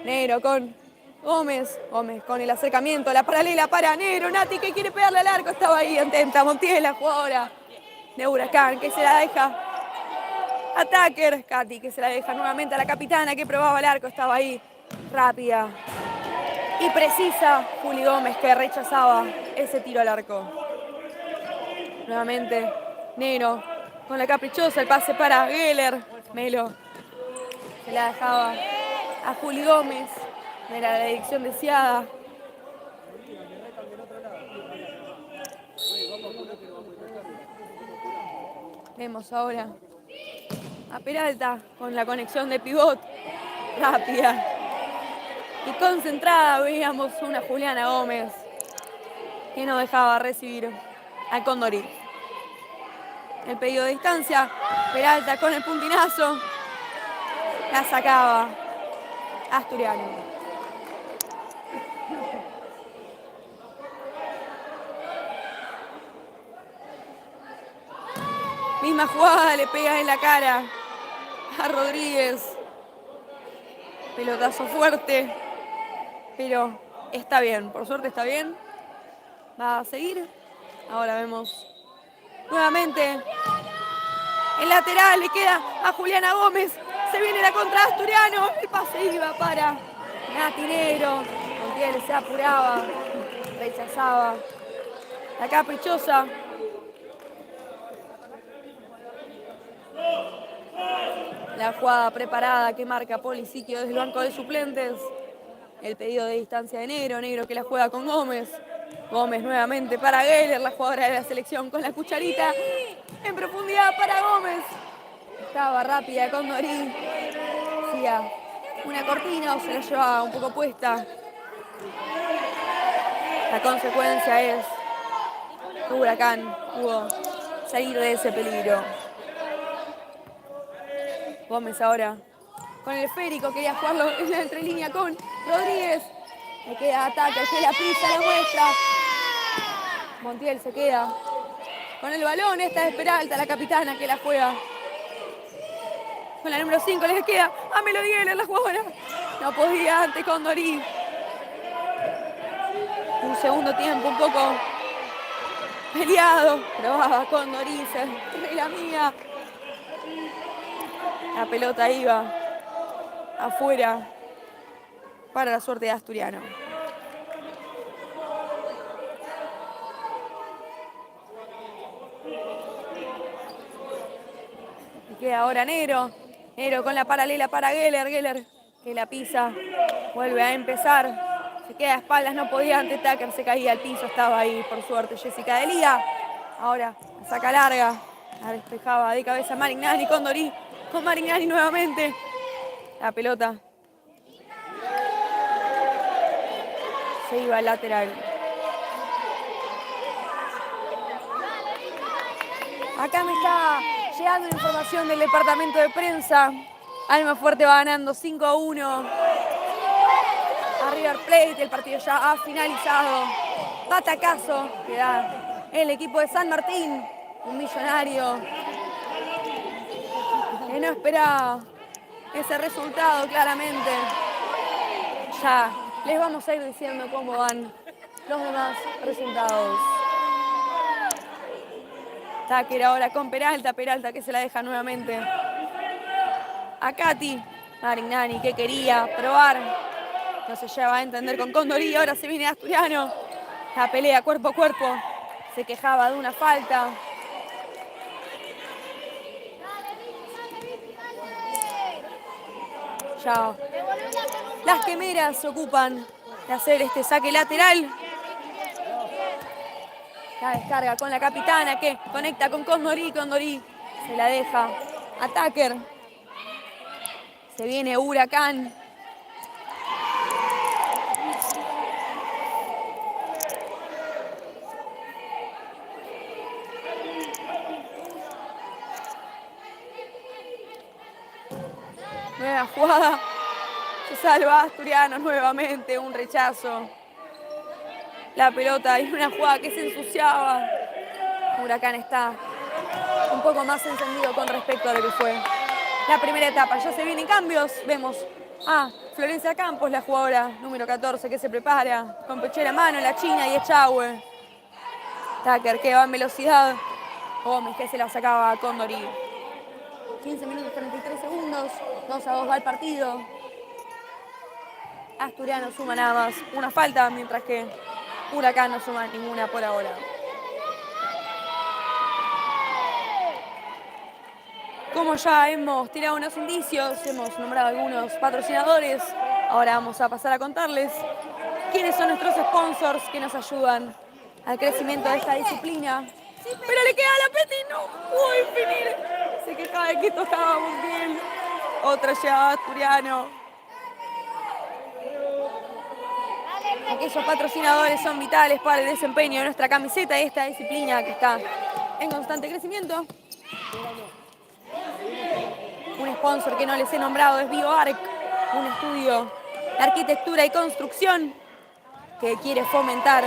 Negro con Gómez. Gómez con el acercamiento, la paralela para Negro. Nati que quiere pegarle al arco, estaba ahí, intenta Montiel, la jugadora de Huracán, que se la deja a Tucker. Katy que se la deja nuevamente a la capitana que probaba el arco, estaba ahí, rápida y precisa. Juli Gómez que rechazaba ese tiro al arco. Nuevamente Negro con la caprichosa, el pase para Geller. Melo se la dejaba a Juli Gómez. Era la dirección deseada. Vemos ahora a Peralta con la conexión de pivot rápida y concentrada. Veíamos una Juliana Gómez que no dejaba recibir al Condori. El pedido de distancia, Peralta con el puntinazo, la sacaba Asturiano. Misma jugada, le pega en la cara a Rodríguez. Pelotazo fuerte, pero está bien, por suerte está bien. Va a seguir. Ahora vemos nuevamente el lateral, le queda a Juliana Gómez. Se viene la contra Asturiano. El pase iba para Nati Negro. Montiel se apuraba, rechazaba. La caprichosa. La jugada preparada que marca Polisiquio desde el banco de suplentes. El pedido de distancia de Negro. Negro que la juega con Gómez. Gómez nuevamente para Geller, la jugadora de la selección con la cucharita. En profundidad para Gómez. Estaba rápida con Condori. Hacía una cortina o se la llevaba un poco puesta. La consecuencia es que Huracán pudo salir de ese peligro. Gómez ahora con el esférico, quería jugarlo en la entrelínea con Rodríguez. Le queda ataque, que la pisa, la muestra. Montiel se queda con el balón. Esta es Peralta, la capitana que la juega. Con la número 5 les queda a Melodiela, la jugadora. No podía ante Condori. Un segundo tiempo un poco peleado. Probaba Condori, se la mía. La pelota iba afuera para la suerte de Asturiano. Y queda ahora Negro. Negro con la paralela para Geller. Geller que la pisa. Vuelve a empezar. Se queda a espaldas, no podía ante Tucker. Se caía al piso, estaba ahí por suerte Jessica Delía. Ahora la saca larga. La despejaba de cabeza Marignani. Condori con Marignani nuevamente. La pelota se iba al lateral. Acá me está llegando información del departamento de prensa. Almafuerte va ganando 5-1 a River Plate. El partido ya ha finalizado. Batacazo que da el equipo de San Martín. Un Millonario que no esperaba ese resultado claramente. Ya les vamos a ir diciendo cómo van los demás resultados. Tucker ahora con Peralta. Peralta que se la deja nuevamente a Katy. Marignani que quería probar. No se lleva a entender con Condori. Ahora se viene Asturiano. La pelea cuerpo a cuerpo. Se quejaba de una falta. Ya las quemeras ocupan de hacer este saque lateral. La descarga con la capitana que conecta con Condori. Condori se la deja a Tucker. Se viene Huracán. Nueva jugada. Se salva Asturiano nuevamente. Un rechazo. La pelota y una jugada que se ensuciaba. Huracán está un poco más encendido con respecto a lo que fue la primera etapa. Ya se vienen cambios. Vemos a Florencia Campos, la jugadora número 14, que se prepara con pechera a mano, la china y Echagüe. Tucker que va en velocidad. Gómez que se la sacaba a Condori. 15 minutos 33 segundos. 2-2 va el partido. Asturiano suma nada más una falta, mientras que Huracán no suma ninguna por ahora. Como ya hemos tirado unos indicios, hemos nombrado algunos patrocinadores, ahora vamos a pasar a contarles quiénes son nuestros sponsors que nos ayudan al crecimiento de esta disciplina. Pero le queda a la Peti, no pudo definir. Se quejaba de que tocaba muy bien. Otra llevaba Asturiano. Aquellos patrocinadores son vitales para el desempeño de nuestra camiseta y esta disciplina que está en constante crecimiento. Un sponsor que no les he nombrado es BioArc, un estudio de arquitectura y construcción que quiere fomentar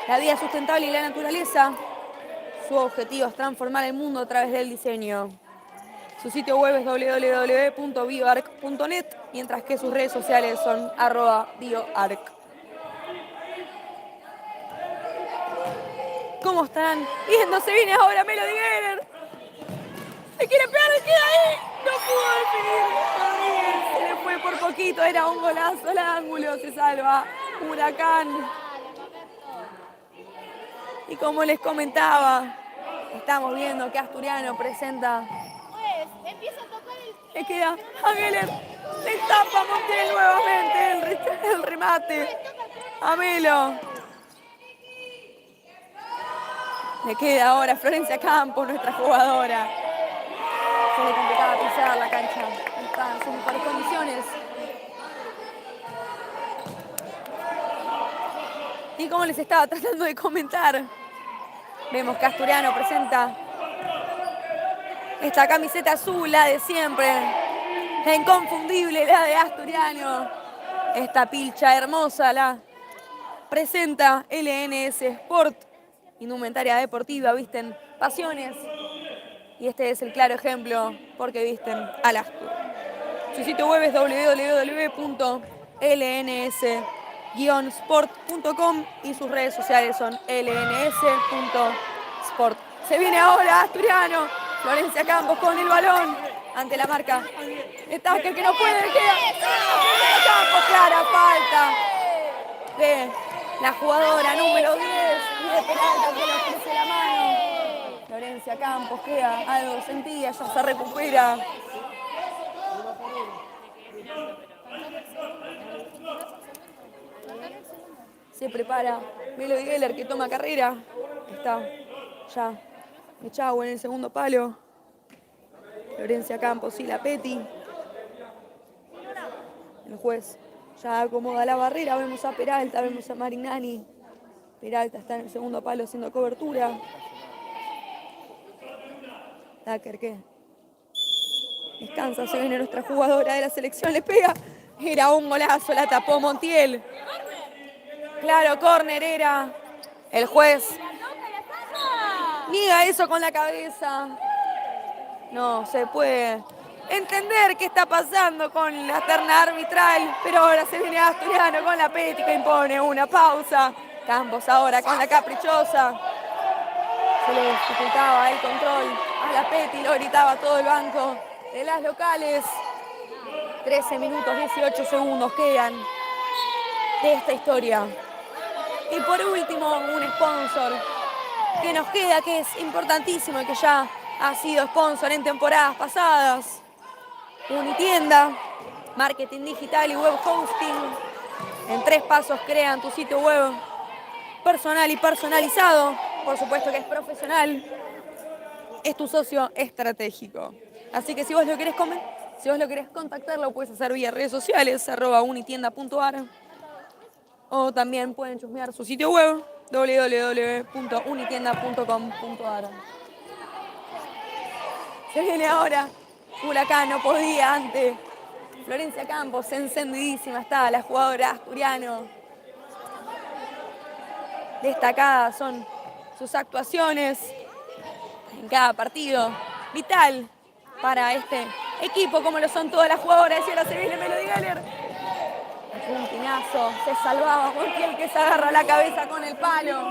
la vida sustentable y la naturaleza. Su objetivo es transformar el mundo a través del diseño. Su sitio web es www.bioarc.net, mientras que sus redes sociales son @bioarc. ¿Cómo están viendo? Se viene ahora Melody Geller. Se quiere pegar, se queda ahí. No pudo definir. Se le fue por poquito, era un golazo al ángulo. Se salva Huracán. Y como les comentaba, estamos viendo que Asturiano presenta. Le queda a Geller. Le tapa Montiel nuevamente el remate. A Melo. Le queda ahora Florencia Campos, nuestra jugadora. Se le complicaba pisar la cancha. Está en sus mejores condiciones. Y como les estaba tratando de comentar, vemos que Asturiano presenta esta camiseta azul, la de siempre. La inconfundible, la de Asturiano. Esta pilcha hermosa la presenta LNS Sport. Indumentaria deportiva, visten pasiones. Y este es el claro ejemplo porque visten al Astur. Su sitio web es www.lns-sport.com y sus redes sociales son lns.sport. Se viene ahora Asturiano. Florencia Campos con el balón ante la marca. Está que no puede, queda. Campos, clara falta de la jugadora número 10 y de Peralta que le ofrece la mano. Florencia Campos queda algo sentida, ya se recupera. Se prepara Melody Geller que toma carrera. Está ya Echagüe en el segundo palo. Florencia Campos y la Peti. El juez ya acomoda la barrera. Vemos a Peralta, vemos a Marignani. Peralta está en el segundo palo haciendo cobertura. Tucker que descansa, se viene nuestra jugadora de la selección, le pega. Era un golazo, la tapó Montiel. Claro, córner era. El juez niega eso con la cabeza. No se puede entender qué está pasando con la terna arbitral, pero ahora se viene Asturiano con la Peti que impone una pausa. Campos ahora con la caprichosa. Se le dificultaba el control a la Peti, lo gritaba todo el banco de las locales. 13 minutos 18 segundos quedan de esta historia. Y por último, un sponsor que nos queda, que es importantísimo y que ya ha sido sponsor en temporadas pasadas. Unitienda, marketing digital y web hosting. En 3 pasos crean tu sitio web personal y personalizado. Por supuesto que es profesional. Es tu socio estratégico. Así que si vos lo querés contactar, lo puedes hacer vía redes sociales, @unitienda.ar. O también pueden chusmear su sitio web, www.unitienda.com.ar. Se viene ahora Huracán, no podía antes. Florencia Campos, encendidísima está, la jugadora asturiano. Destacadas son sus actuaciones en cada partido. Vital para este equipo, como lo son todas las jugadoras. Y ahora se viene Melody Geller. Un pinazo, se salvaba Montiel, que se agarra la cabeza con el palo.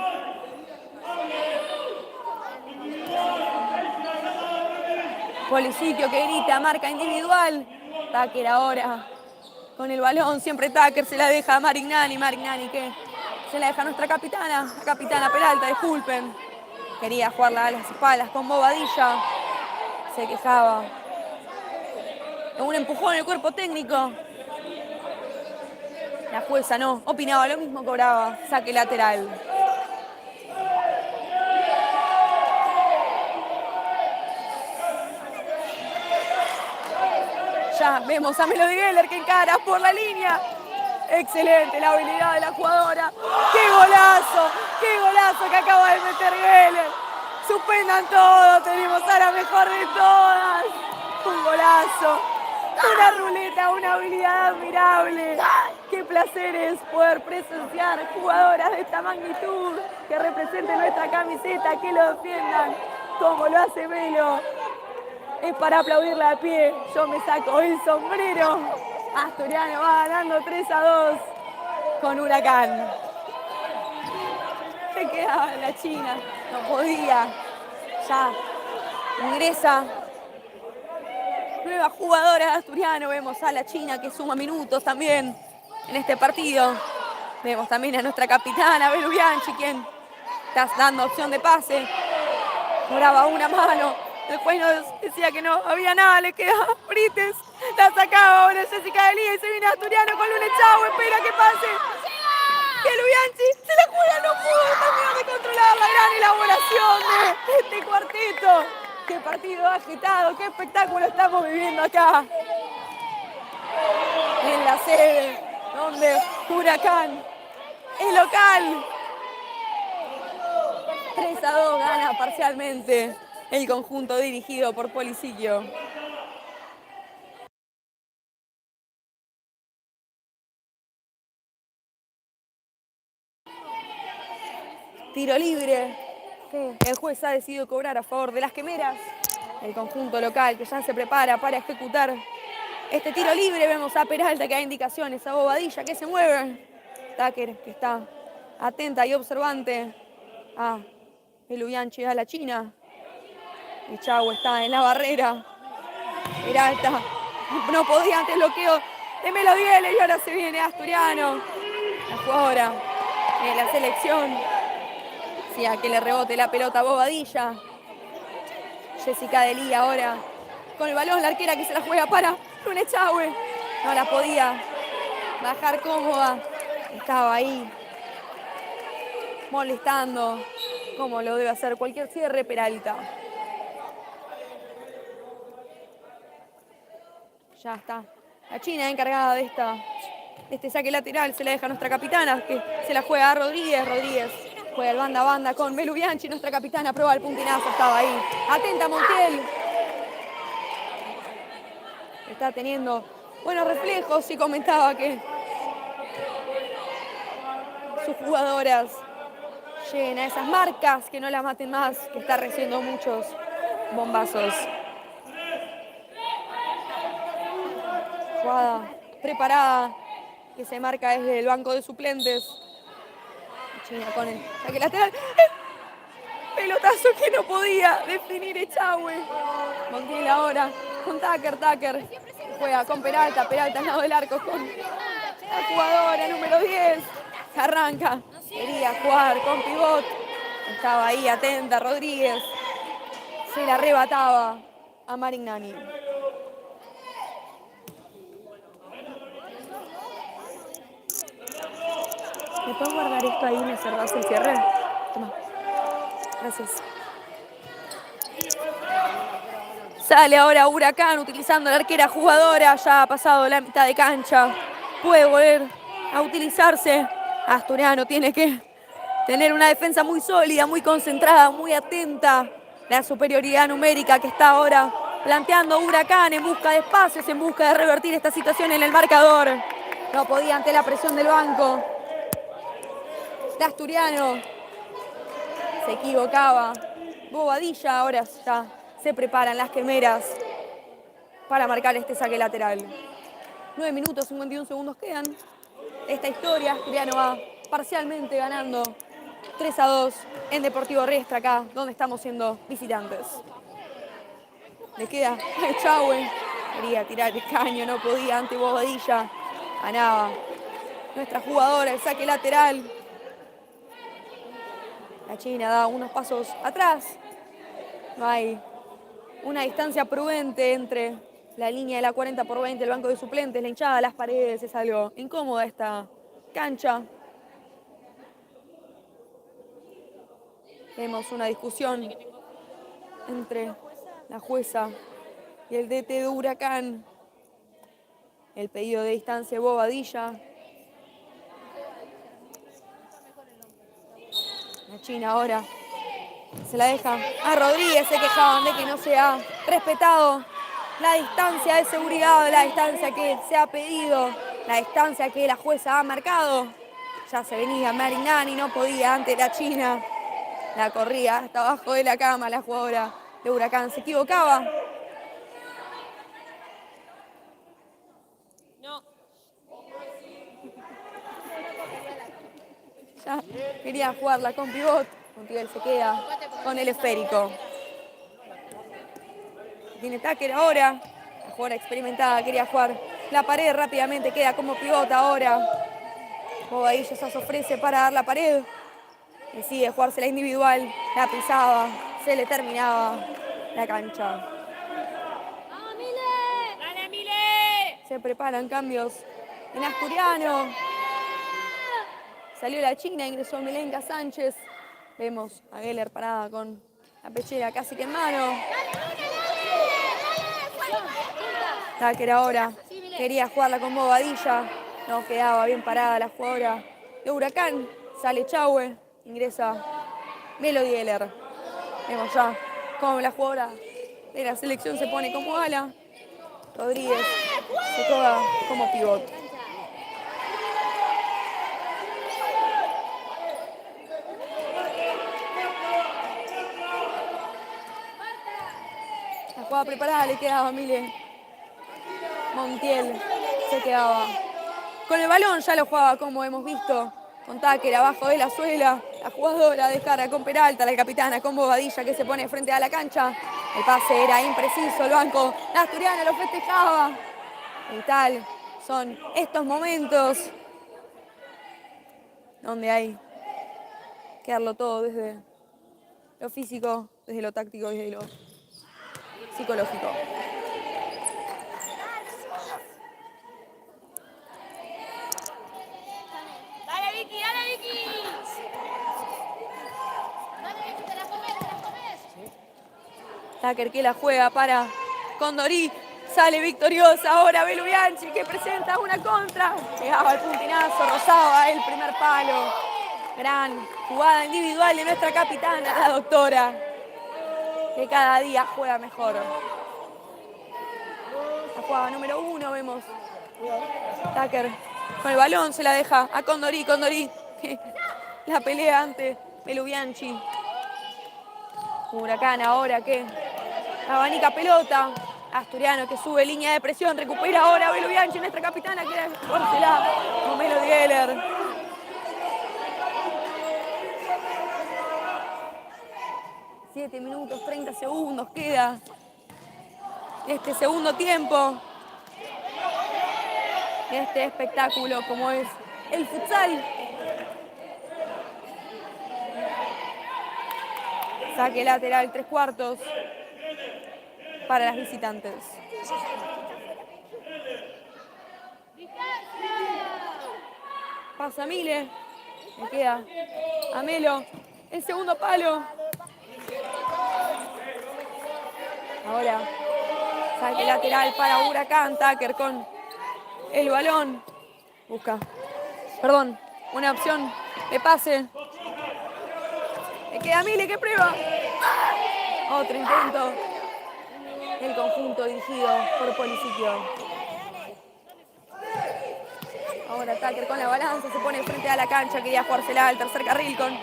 Policiquio que grita, marca individual. Tucker ahora con el balón, siempre Tucker se la deja a Marignani. Marignani que se la deja a nuestra capitana, la capitana Peralta, disculpen. Quería jugarla a las espaldas con Bobadilla. Se quejaba. Con un empujón en el cuerpo técnico. La jueza no, opinaba lo mismo, cobraba saque lateral. Ya vemos a Melody Geller que encara por la línea. Excelente la habilidad de la jugadora. ¡Qué golazo que acaba de meter Geller! Suspendan todo, tenemos a la mejor de todas. Un golazo, una ruleta, una habilidad admirable. Qué placer es poder presenciar jugadoras de esta magnitud que representen nuestra camiseta, que lo defiendan como lo hace Melo. Es para aplaudirla de pie. Yo me saco el sombrero. Asturiano va ganando 3-2 con Huracán. Se quedaba en la China, no podía. Ya ingresa nueva jugadora de Asturiano. Vemos a la China que suma minutos también en este partido. Vemos también a nuestra capitana Belu Bianchi, quien está dando opción de pase. Cobraba una mano. El juez nos decía que no había nada, le quedaba Brites. La sacaba ahora Jessica Delía y se viene Asturiano con Luna Chau. Espera que pase. Belu Bianchi se la juega, no pudo terminar de controlar la gran elaboración de este cuarteto. Qué partido agitado, qué espectáculo estamos viviendo acá. En la sede, donde Huracán es local. 3-2 gana parcialmente el conjunto dirigido por Policiquio. Tiro libre que el juez ha decidido cobrar a favor de las quemeras. El conjunto local que ya se prepara para ejecutar este tiro libre. Vemos a Peralta que da indicaciones, a Bobadilla que se mueve. Tucker que está atenta y observante a Belu Bianchi, a la China. Y Chau está en la barrera. Peralta no podía ante el bloqueo de Melody Geller y ahora se viene Asturiano. La jugadora de la selección. Decía que le rebote la pelota a Bobadilla. Jessica Delía ahora con el balón, la arquera que se la juega para Luna Echagüe. No la podía bajar cómoda. Estaba ahí molestando como lo debe hacer cualquier cierre Peralta. Ya está la China encargada de este saque lateral. Se la deja a nuestra capitana, que se la juega a Rodríguez. Rodríguez juega el banda a banda con Belu Bianchi. Nuestra capitana prueba el puntinazo, estaba ahí. Atenta Montiel. Está teniendo buenos reflejos y comentaba que sus jugadoras lleguen a esas marcas, que no la maten más, que está recibiendo muchos bombazos. Jugada preparada que se marca desde el banco de suplentes. China con el saque lateral. Pelotazo que no podía definir Echagüe. Montiel ahora con Tucker. Tucker juega con Peralta. Peralta al lado del arco con la jugadora número 10. Se arranca. Quería jugar con pivot. Estaba ahí atenta Rodríguez. Se la arrebataba a Marignani. ¿Me puedes guardar esto ahí y me cerrás el cierre? Toma. Gracias. Sale ahora Huracán utilizando la arquera jugadora. Ya ha pasado la mitad de cancha. Puede volver a utilizarse. Asturiano tiene que tener una defensa muy sólida, muy concentrada, muy atenta. La superioridad numérica que está ahora planteando Huracán en busca de espacios, en busca de revertir esta situación en el marcador. No podía ante la presión del banco. El asturiano se equivocaba. Bobadilla ahora ya se preparan las quemeras para marcar este saque lateral. 9 minutos, 51 segundos quedan. Esta historia, Asturiano va parcialmente ganando 3-2 en Deportivo Riestra, acá donde estamos siendo visitantes. Le queda a Echagüe. Quería tirar el caño, no podía ante Bobadilla. Ganaba nuestra jugadora el saque lateral. La China da unos pasos atrás. No hay una distancia prudente entre la línea de la 40/20, el banco de suplentes, la hinchada, las paredes. Es algo incómoda esta cancha. Vemos una discusión entre la jueza y el DT de Huracán. El pedido de distancia de Bobadilla. La China ahora se la deja a Rodríguez. Se quejaban de que no se ha respetado la distancia de seguridad, la distancia que se ha pedido, la distancia que la jueza ha marcado. Ya se venía Marignani, no podía ante la China. La corría hasta abajo de la cama, la jugadora de Huracán se equivocaba. Ya quería jugarla con pivot. Montiel se queda con el esférico. Tiene Tucker ahora. La jugadora experimentada quería jugar la pared rápidamente. Queda como pivot ahora. Bobadilla se ofrece para dar la pared. Decide jugarse la individual. La pisaba. Se le terminaba la cancha. Se preparan cambios en Asturiano. Salió la China, ingresó Milenka Sánchez. Vemos a Geller parada con la pechera casi que en mano. Tucker ahora quería jugarla con Bobadilla. No quedaba bien parada la jugadora de Huracán. Sale Echagüe, ingresa Melody Geller. Vemos ya cómo la jugadora de la selección se pone como ala. Rodríguez se juega como pivot. La jugada preparada le quedaba a Mile. Montiel se quedaba con el balón, ya lo jugaba como hemos visto, con Tucker abajo de la suela. La jugadora de cara con Peralta, la capitana con Bobadilla que se pone frente a la cancha. El pase era impreciso, el banco asturiano lo festejaba. Y tal son estos momentos donde hay que darlo todo desde lo físico, desde lo táctico, desde lo psicológico. ¡Dale, Vicky! ¡Dale, Vicky! ¡Dale, Vicky! ¡Te la comes! ¡Te la comes! Tucker que la juega para Condorí. Sale victoriosa ahora Belu Bianchi que presenta una contra. Llegaba el puntinazo, rozaba el primer palo. Gran jugada individual de nuestra capitana, la doctora, que cada día juega mejor. La jugada número 1, vemos Tucker con el balón, se la deja a Condorí. Condorí la pelea ante Belu Bianchi. Huracán ahora que abanica pelota. Asturiano que sube línea de presión, recupera ahora Belu Bianchi, nuestra capitana, que era jugársela con Melody Geller. Siete minutos, 30 segundos queda este segundo tiempo. Este espectáculo como es el futsal. Saque lateral 3/4 para las visitantes. Pasa Mile, Le queda a Melo. El segundo palo. Ahora saque lateral para Huracán. Tucker con el balón. Busca. Perdón. Una opción de pase. Le queda a Mile que prueba. Otro intento. El conjunto dirigido por Policiquio. Ahora Tucker con la balanza. Se pone frente a la cancha. Quería jugársela al tercer carril con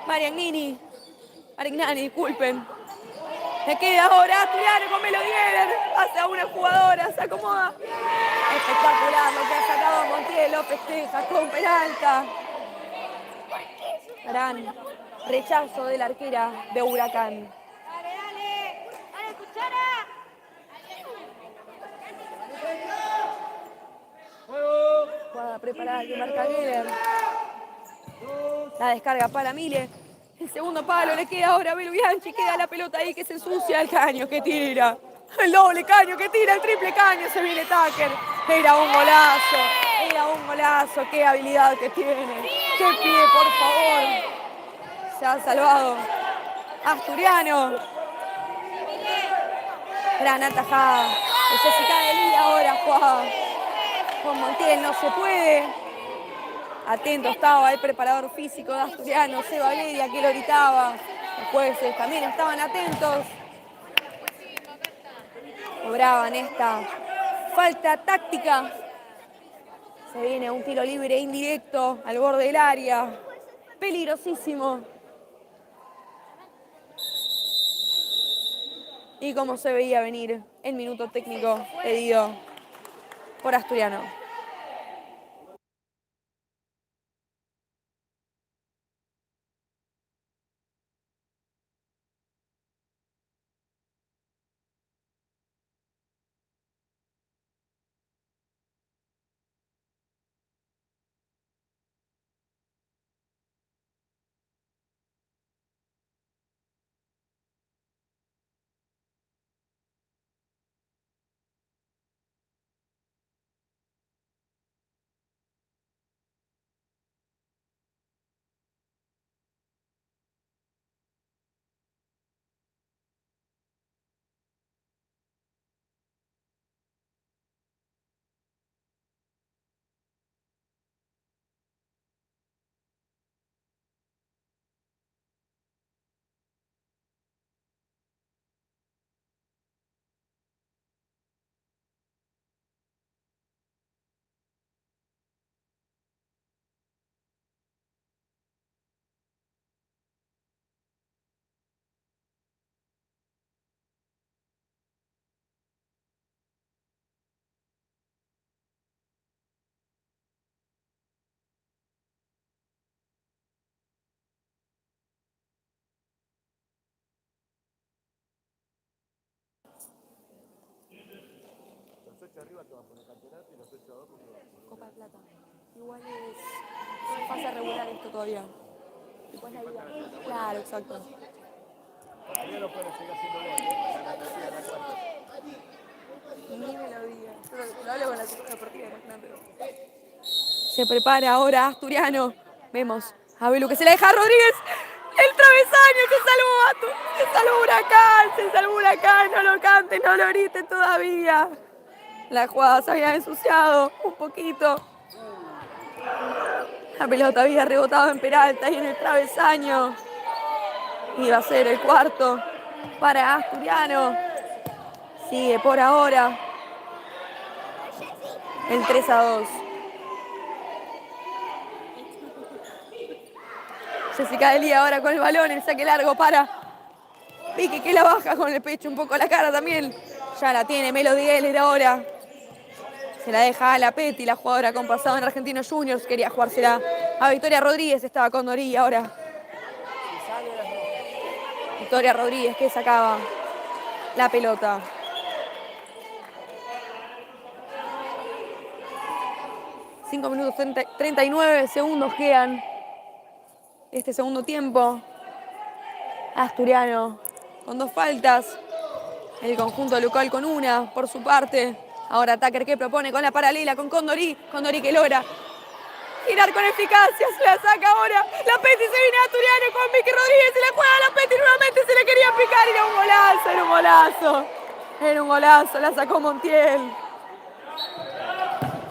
Marignani. Marignani, disculpen. Le queda ahora Asturiano con Melo Dieler. Hace a una jugadora. Se acomoda. Espectacular lo que ha sacado Montiel. Lo festeja con Peralta. Gran rechazo de la arquera de Huracán. Dale, cuchara. Jugada preparada que marca Geller. La descarga para Mile. El segundo palo le queda ahora a Belu Bianchi. Queda la pelota ahí que se ensucia. El caño que tira. El doble caño que tira. El triple caño. Se viene Tucker. Era un golazo. Era un golazo. Qué habilidad que tiene. Qué pie, por favor. Se ha salvado Asturiano. Gran atajada de Jessica Delí. Ahora juega con Montiel. No se puede. Atento estaba el preparador físico de Asturiano, Seba Valeria, que lo gritaba. Los jueces también estaban atentos. Cobraban esta falta táctica. Se viene un tiro libre indirecto al borde del área. Peligrosísimo. Y como se veía venir el minuto técnico pedido por Asturiano. Copa de Plata. Igual es fase regular esto todavía. Después la liga. Claro, exacto. Ni me lo diga. Lo hablo con la deportiva, pero... Se prepara ahora Asturiano. Vemos a Belu que se la deja a Rodríguez. El travesaño que salvó Huracán. Se salvó Huracán. No lo canten, no lo griten todavía. La jugada se había ensuciado un poquito. La pelota había rebotado en Peralta y en el travesaño. Iba a ser el cuarto para Asturiano. Sigue por ahora el 3-2. Jessica Delí ahora con el balón, el saque largo para Pique, que la baja con el pecho un poco a la cara también. Ya la tiene Melo Dieler ahora. Se la deja a la Peti, la jugadora con pasado en Argentinos Juniors. Quería jugársela a Victoria Rodríguez, estaba con Dorí ahora. Victoria Rodríguez que sacaba la pelota. Cinco minutos 39 segundos quedan. Este segundo tiempo. Asturiano con 2 faltas. El conjunto local con una por su parte. Ahora Tucker que propone con la paralela con Condori. Condori que logra girar con eficacia, se la saca ahora. La Petty se viene a Asturiano con Miki Rodríguez, se la juega a la Petty nuevamente, se le quería picar, era un golazo, era un golazo. Era un golazo, la sacó Montiel.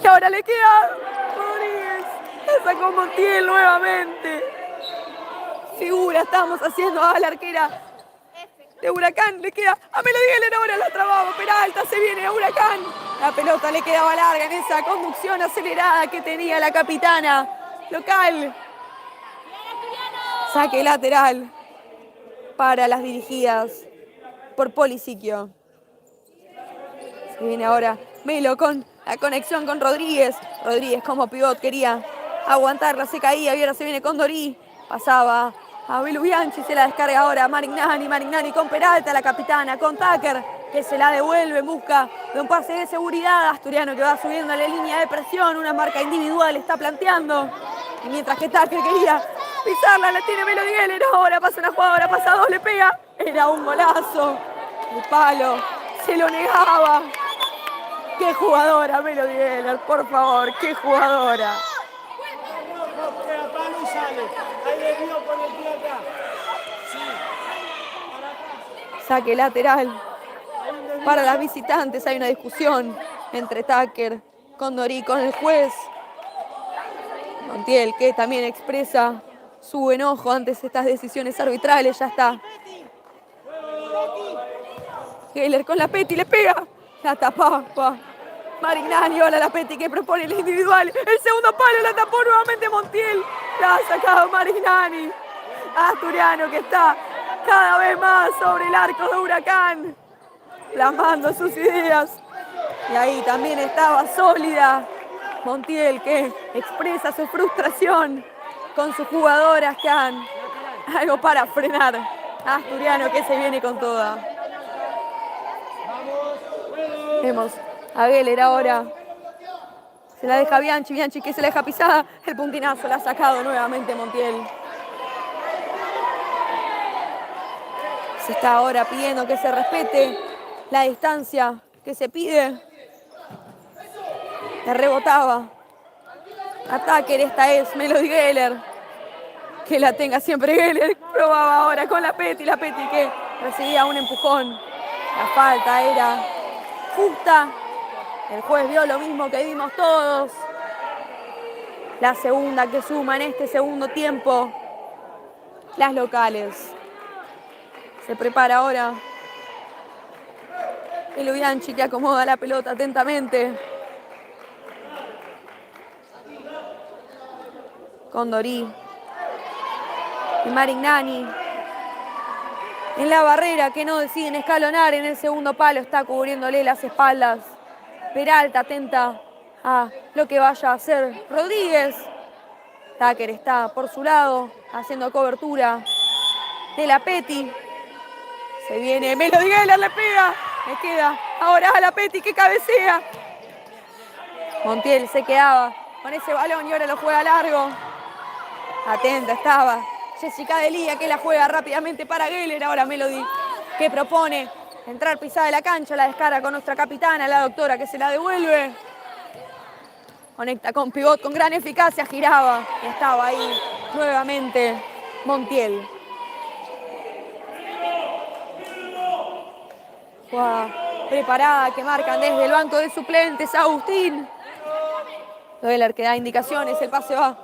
Y ahora le queda Rodríguez, la sacó Montiel nuevamente. Figura, estamos haciendo a la arquera de Huracán, le queda a Melody Geller, ahora la trababa Peralta, se viene a Huracán. La pelota le quedaba larga en esa conducción acelerada que tenía la capitana local. Saque lateral para las dirigidas por Polisiquio. Se viene ahora Melo con la conexión con Rodríguez. Rodríguez como pivot quería aguantarla, se caía y ahora se viene con Dorí. Pasaba a Belu Bianchi, se la descarga ahora a Marignani. Marignani con Peralta, la capitana, con Tucker, que se la devuelve en busca de un pase de seguridad. Asturiano que va subiendo a la línea de presión, una marca individual está planteando. Y mientras que Tucker quería pisarla, la tiene Melody Geller. Ahora pasa una jugadora, pasa dos, le pega. Era un golazo. El palo se lo negaba. ¡Qué jugadora, Melody Geller! Por favor, ¡qué jugadora! Palo y sale. Ahí le dio con el pie acá. Saque lateral para las visitantes. Hay una discusión entre Tucker, con Dorí, con el juez. Montiel, que también expresa su enojo ante estas decisiones arbitrales. Ya está. Geller con la Petty, le pega. La tapaba. Marignani, ahora la Petty que propone el individual. El segundo palo la tapó nuevamente Montiel. La ha sacado Marignani. Asturiano que está cada vez más sobre el arco de Huracán, plasmando sus ideas. Y ahí también estaba sólida Montiel, que expresa su frustración con sus jugadoras que han algo para frenar a Asturiano, que se viene con toda. Vemos a Geller ahora. Se la deja Bianchi, Bianchi que se la deja pisada. El puntinazo la ha sacado nuevamente Montiel. Se está ahora pidiendo que se respete la distancia que se pide. La rebotaba. Ataque, esta es Melody Geller. Que la tenga siempre Geller. Probaba ahora con la Petty que recibía un empujón. La falta era justa. El juez vio lo mismo que vimos todos. La segunda que suma en este segundo tiempo las locales. Se prepara ahora el Bianchi, que acomoda la pelota atentamente. Con Dorí. Y Marignani. En la barrera que no deciden escalonar en el segundo palo. Está cubriéndole las espaldas. Peralta atenta a lo que vaya a hacer Rodríguez. Tucker está por su lado haciendo cobertura de la Petty. Se viene Melody Geller, le pega. Le queda ahora a la Petty que cabecea. Montiel se quedaba con ese balón y ahora lo juega largo. Atenta estaba Jessica Delía, que la juega rápidamente para Geller. Ahora Melody que propone entrar pisada de la cancha. La descarga con nuestra capitana, la doctora, que se la devuelve. Conecta con pivot con gran eficacia. Giraba y estaba ahí nuevamente Montiel. Jugada preparada que marcan desde el banco de suplentes. Agustín Geller que da indicaciones. El pase va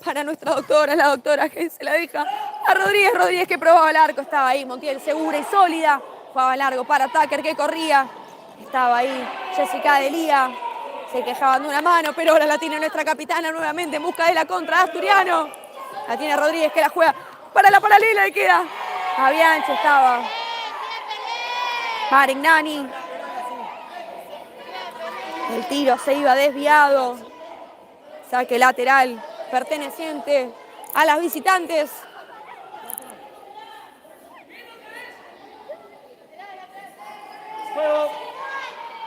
para nuestra doctora, la doctora que se la deja a Rodríguez. Rodríguez que probaba el arco, estaba ahí Montiel segura y sólida. Jugaba largo para Tucker que corría. Estaba ahí Jessica Delía. Se quejaban de una mano, pero ahora la tiene nuestra capitana nuevamente en busca de la contra Asturiano. La tiene Rodríguez que la juega para la paralela y queda a Bianchi. Estaba Marignani. El tiro se iba desviado. Saque lateral perteneciente a las visitantes.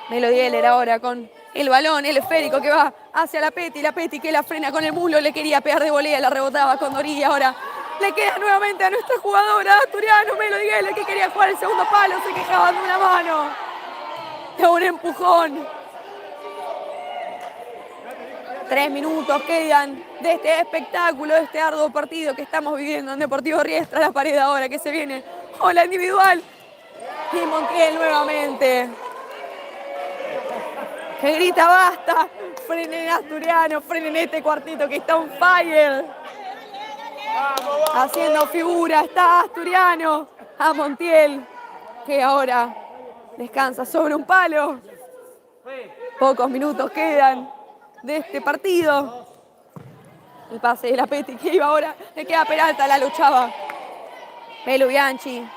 Melody Geller ahora con el balón, el esférico que va hacia la Petty que la frena con el muslo, le quería pegar de volea, la rebotaba con Dorí. Ahora le queda nuevamente a nuestra jugadora Asturiano, Melody Geller, que quería jugar el segundo palo, se quejaba de una mano, de un empujón. 3 minutos quedan de este espectáculo, de este arduo partido que estamos viviendo en Deportivo Riestra. La pared ahora que se viene con la individual. Y Montiel nuevamente, que grita basta. Frenen Asturiano, frenen este cuartito que está on fire. Haciendo figura está Asturiano a Montiel, que ahora descansa sobre un palo. Pocos minutos quedan de este partido. El pase de la Peti que iba ahora, le queda Peralta, la luchaba Pelu Bianchi.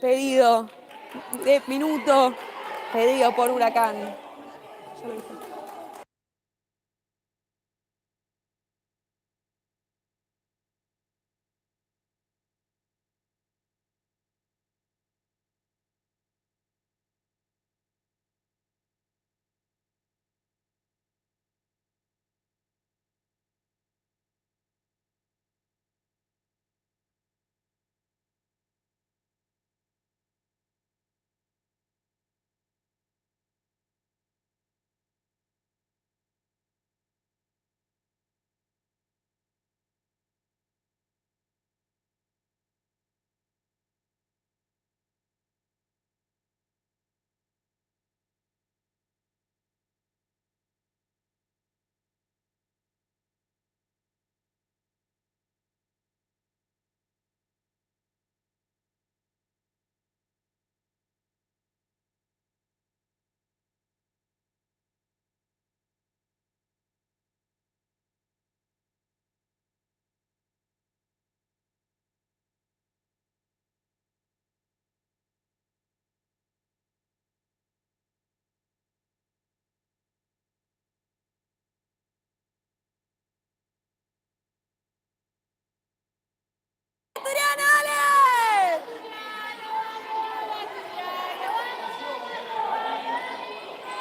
Pedido de minuto, pedido por Huracán.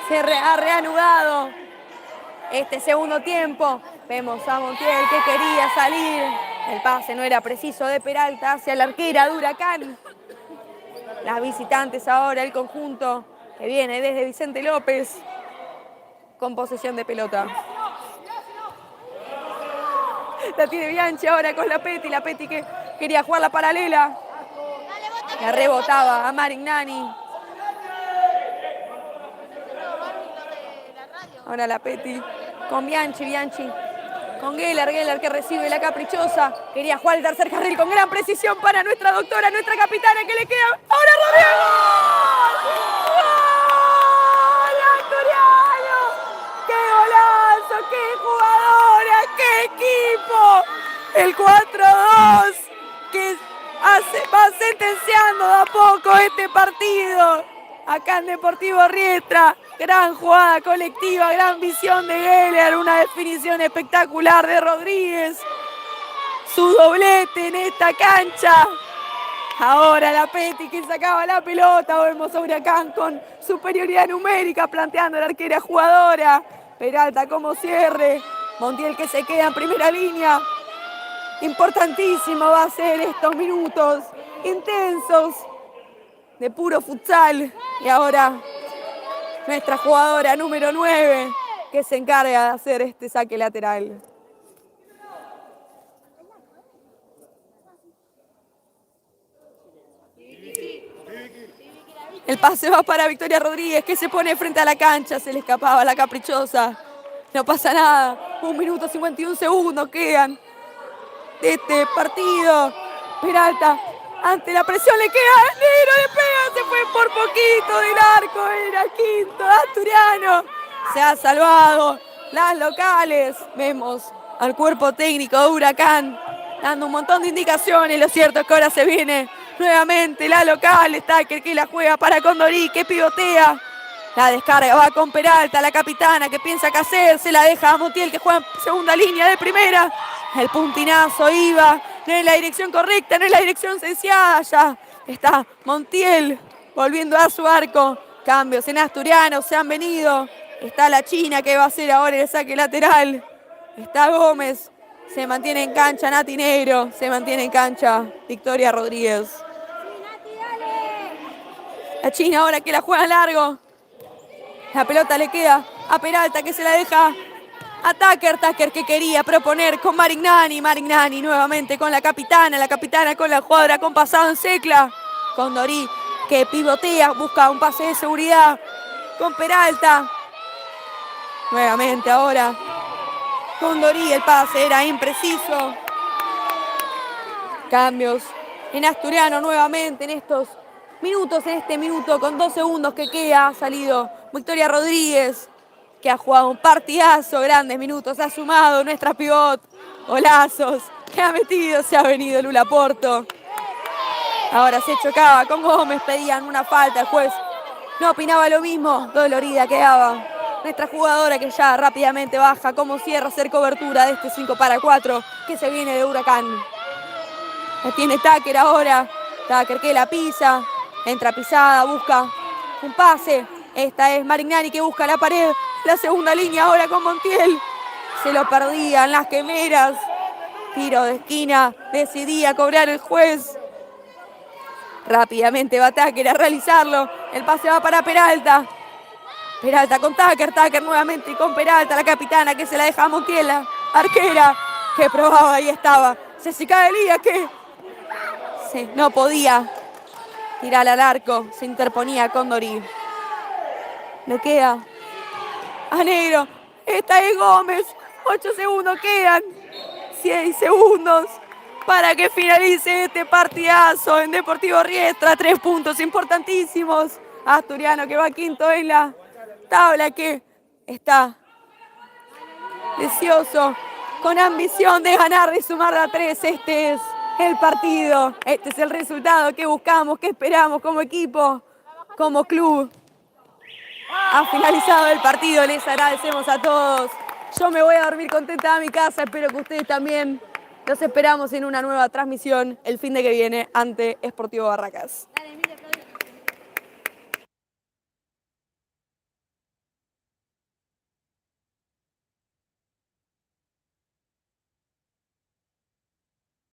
Se ha reanudado este segundo tiempo. Vemos a Montiel que quería salir. El pase no era preciso de Peralta hacia la arquera de Huracán. Las visitantes ahora, el conjunto que viene desde Vicente López con posesión de pelota. La tiene Bianchi ahora con la Peti que quería jugar la paralela. La rebotaba a Marignani. Ahora la Peti con Bianchi con Geller que recibe la caprichosa. Quería jugar el tercer carril con gran precisión para nuestra doctora, nuestra capitana que le queda. ¡Ahora Rodrigo! ¡Gol! ¡Asturiano! ¡Qué golazo! ¡Qué jugadora! ¡Qué equipo! El 4-2 que va sentenciando de a poco este partido. Acá en Deportivo Riestra, gran jugada colectiva, gran visión de Geller, una definición espectacular de Rodríguez. Su doblete en esta cancha. Ahora la Peti que sacaba la pelota, vemos a Huracán con superioridad numérica, planteando la arquera jugadora. Peralta como cierre, Montiel que se queda en primera línea. Importantísimo va a ser estos minutos intensos de puro futsal. Y ahora nuestra jugadora número 9 que se encarga de hacer este saque lateral. El pase va para Victoria Rodríguez que se pone frente a la cancha, se le escapaba la caprichosa. No pasa nada, 1 minuto 51 segundos quedan de este partido. Peralta ante la presión le queda negro, le pega, se fue por poquito del arco, era quinto, Asturiano. Se ha salvado las locales. Vemos al cuerpo técnico de Huracán dando un montón de indicaciones. Lo cierto es que ahora se viene nuevamente la local. Está que la juega para Condorí, que pivotea. La descarga va con Peralta, la capitana que piensa qué hacer. Se la deja a Montiel que juega en segunda línea de primera. El puntinazo iba, no es la dirección correcta, no es la dirección deseada. Ya está Montiel volviendo a su arco. Cambios en Asturiano, se han venido. Está la China que va a hacer ahora el saque lateral. Está Gómez, se mantiene en cancha Nati Negro, se mantiene en cancha Victoria Rodríguez. La China ahora que la juega largo. La pelota le queda a Peralta que se la deja a Tucker. Tucker que quería proponer con Marignani. Marignani nuevamente con la capitana con la jugadora con pasado en Secla. Condori que pivotea, busca un pase de seguridad con Peralta. Nuevamente ahora Condori, el pase era impreciso. Cambios en Asturiano nuevamente en estos minutos, en este minuto con 2 segundos que queda. Ha salido Victoria Rodríguez, que ha jugado un partidazo, grandes minutos, ha sumado nuestra pivot, golazos, que ha metido, se ha venido Lula Porto. Ahora se chocaba con Gómez, pedían una falta, el juez no opinaba lo mismo, dolorida quedaba nuestra jugadora que ya rápidamente baja como cierra, hacer cobertura de este 5 para 4 que se viene de Huracán. La tiene Tucker ahora, Tucker que la pisa, entra pisada, busca un pase. Esta es Marignani que busca la pared, la segunda línea ahora con Montiel. Se lo perdían las quemeras. Tiro de esquina, decidía cobrar el juez. Rápidamente va Tucker a realizarlo. El pase va para Peralta. Peralta con Tucker, Tucker nuevamente con Peralta, la capitana que se la deja a Montiel, la arquera que probaba, ahí estaba. Jessica Elías que no podía tirar al arco, se interponía Condori. Le queda a Negro. Esta es Gómez. 8 segundos quedan. 6 segundos para que finalice este partidazo en Deportivo Riestra. 3 puntos importantísimos. Asturiano que va quinto en la tabla, que está deseoso, con ambición de ganar y sumar a 3. Este es el partido. Este es el resultado que buscamos, que esperamos como equipo, como club. Ha finalizado el partido, les agradecemos a todos. Yo me voy a dormir contenta a mi casa, espero que ustedes también. Los esperamos en una nueva transmisión el fin de que viene ante Sportivo Barracas.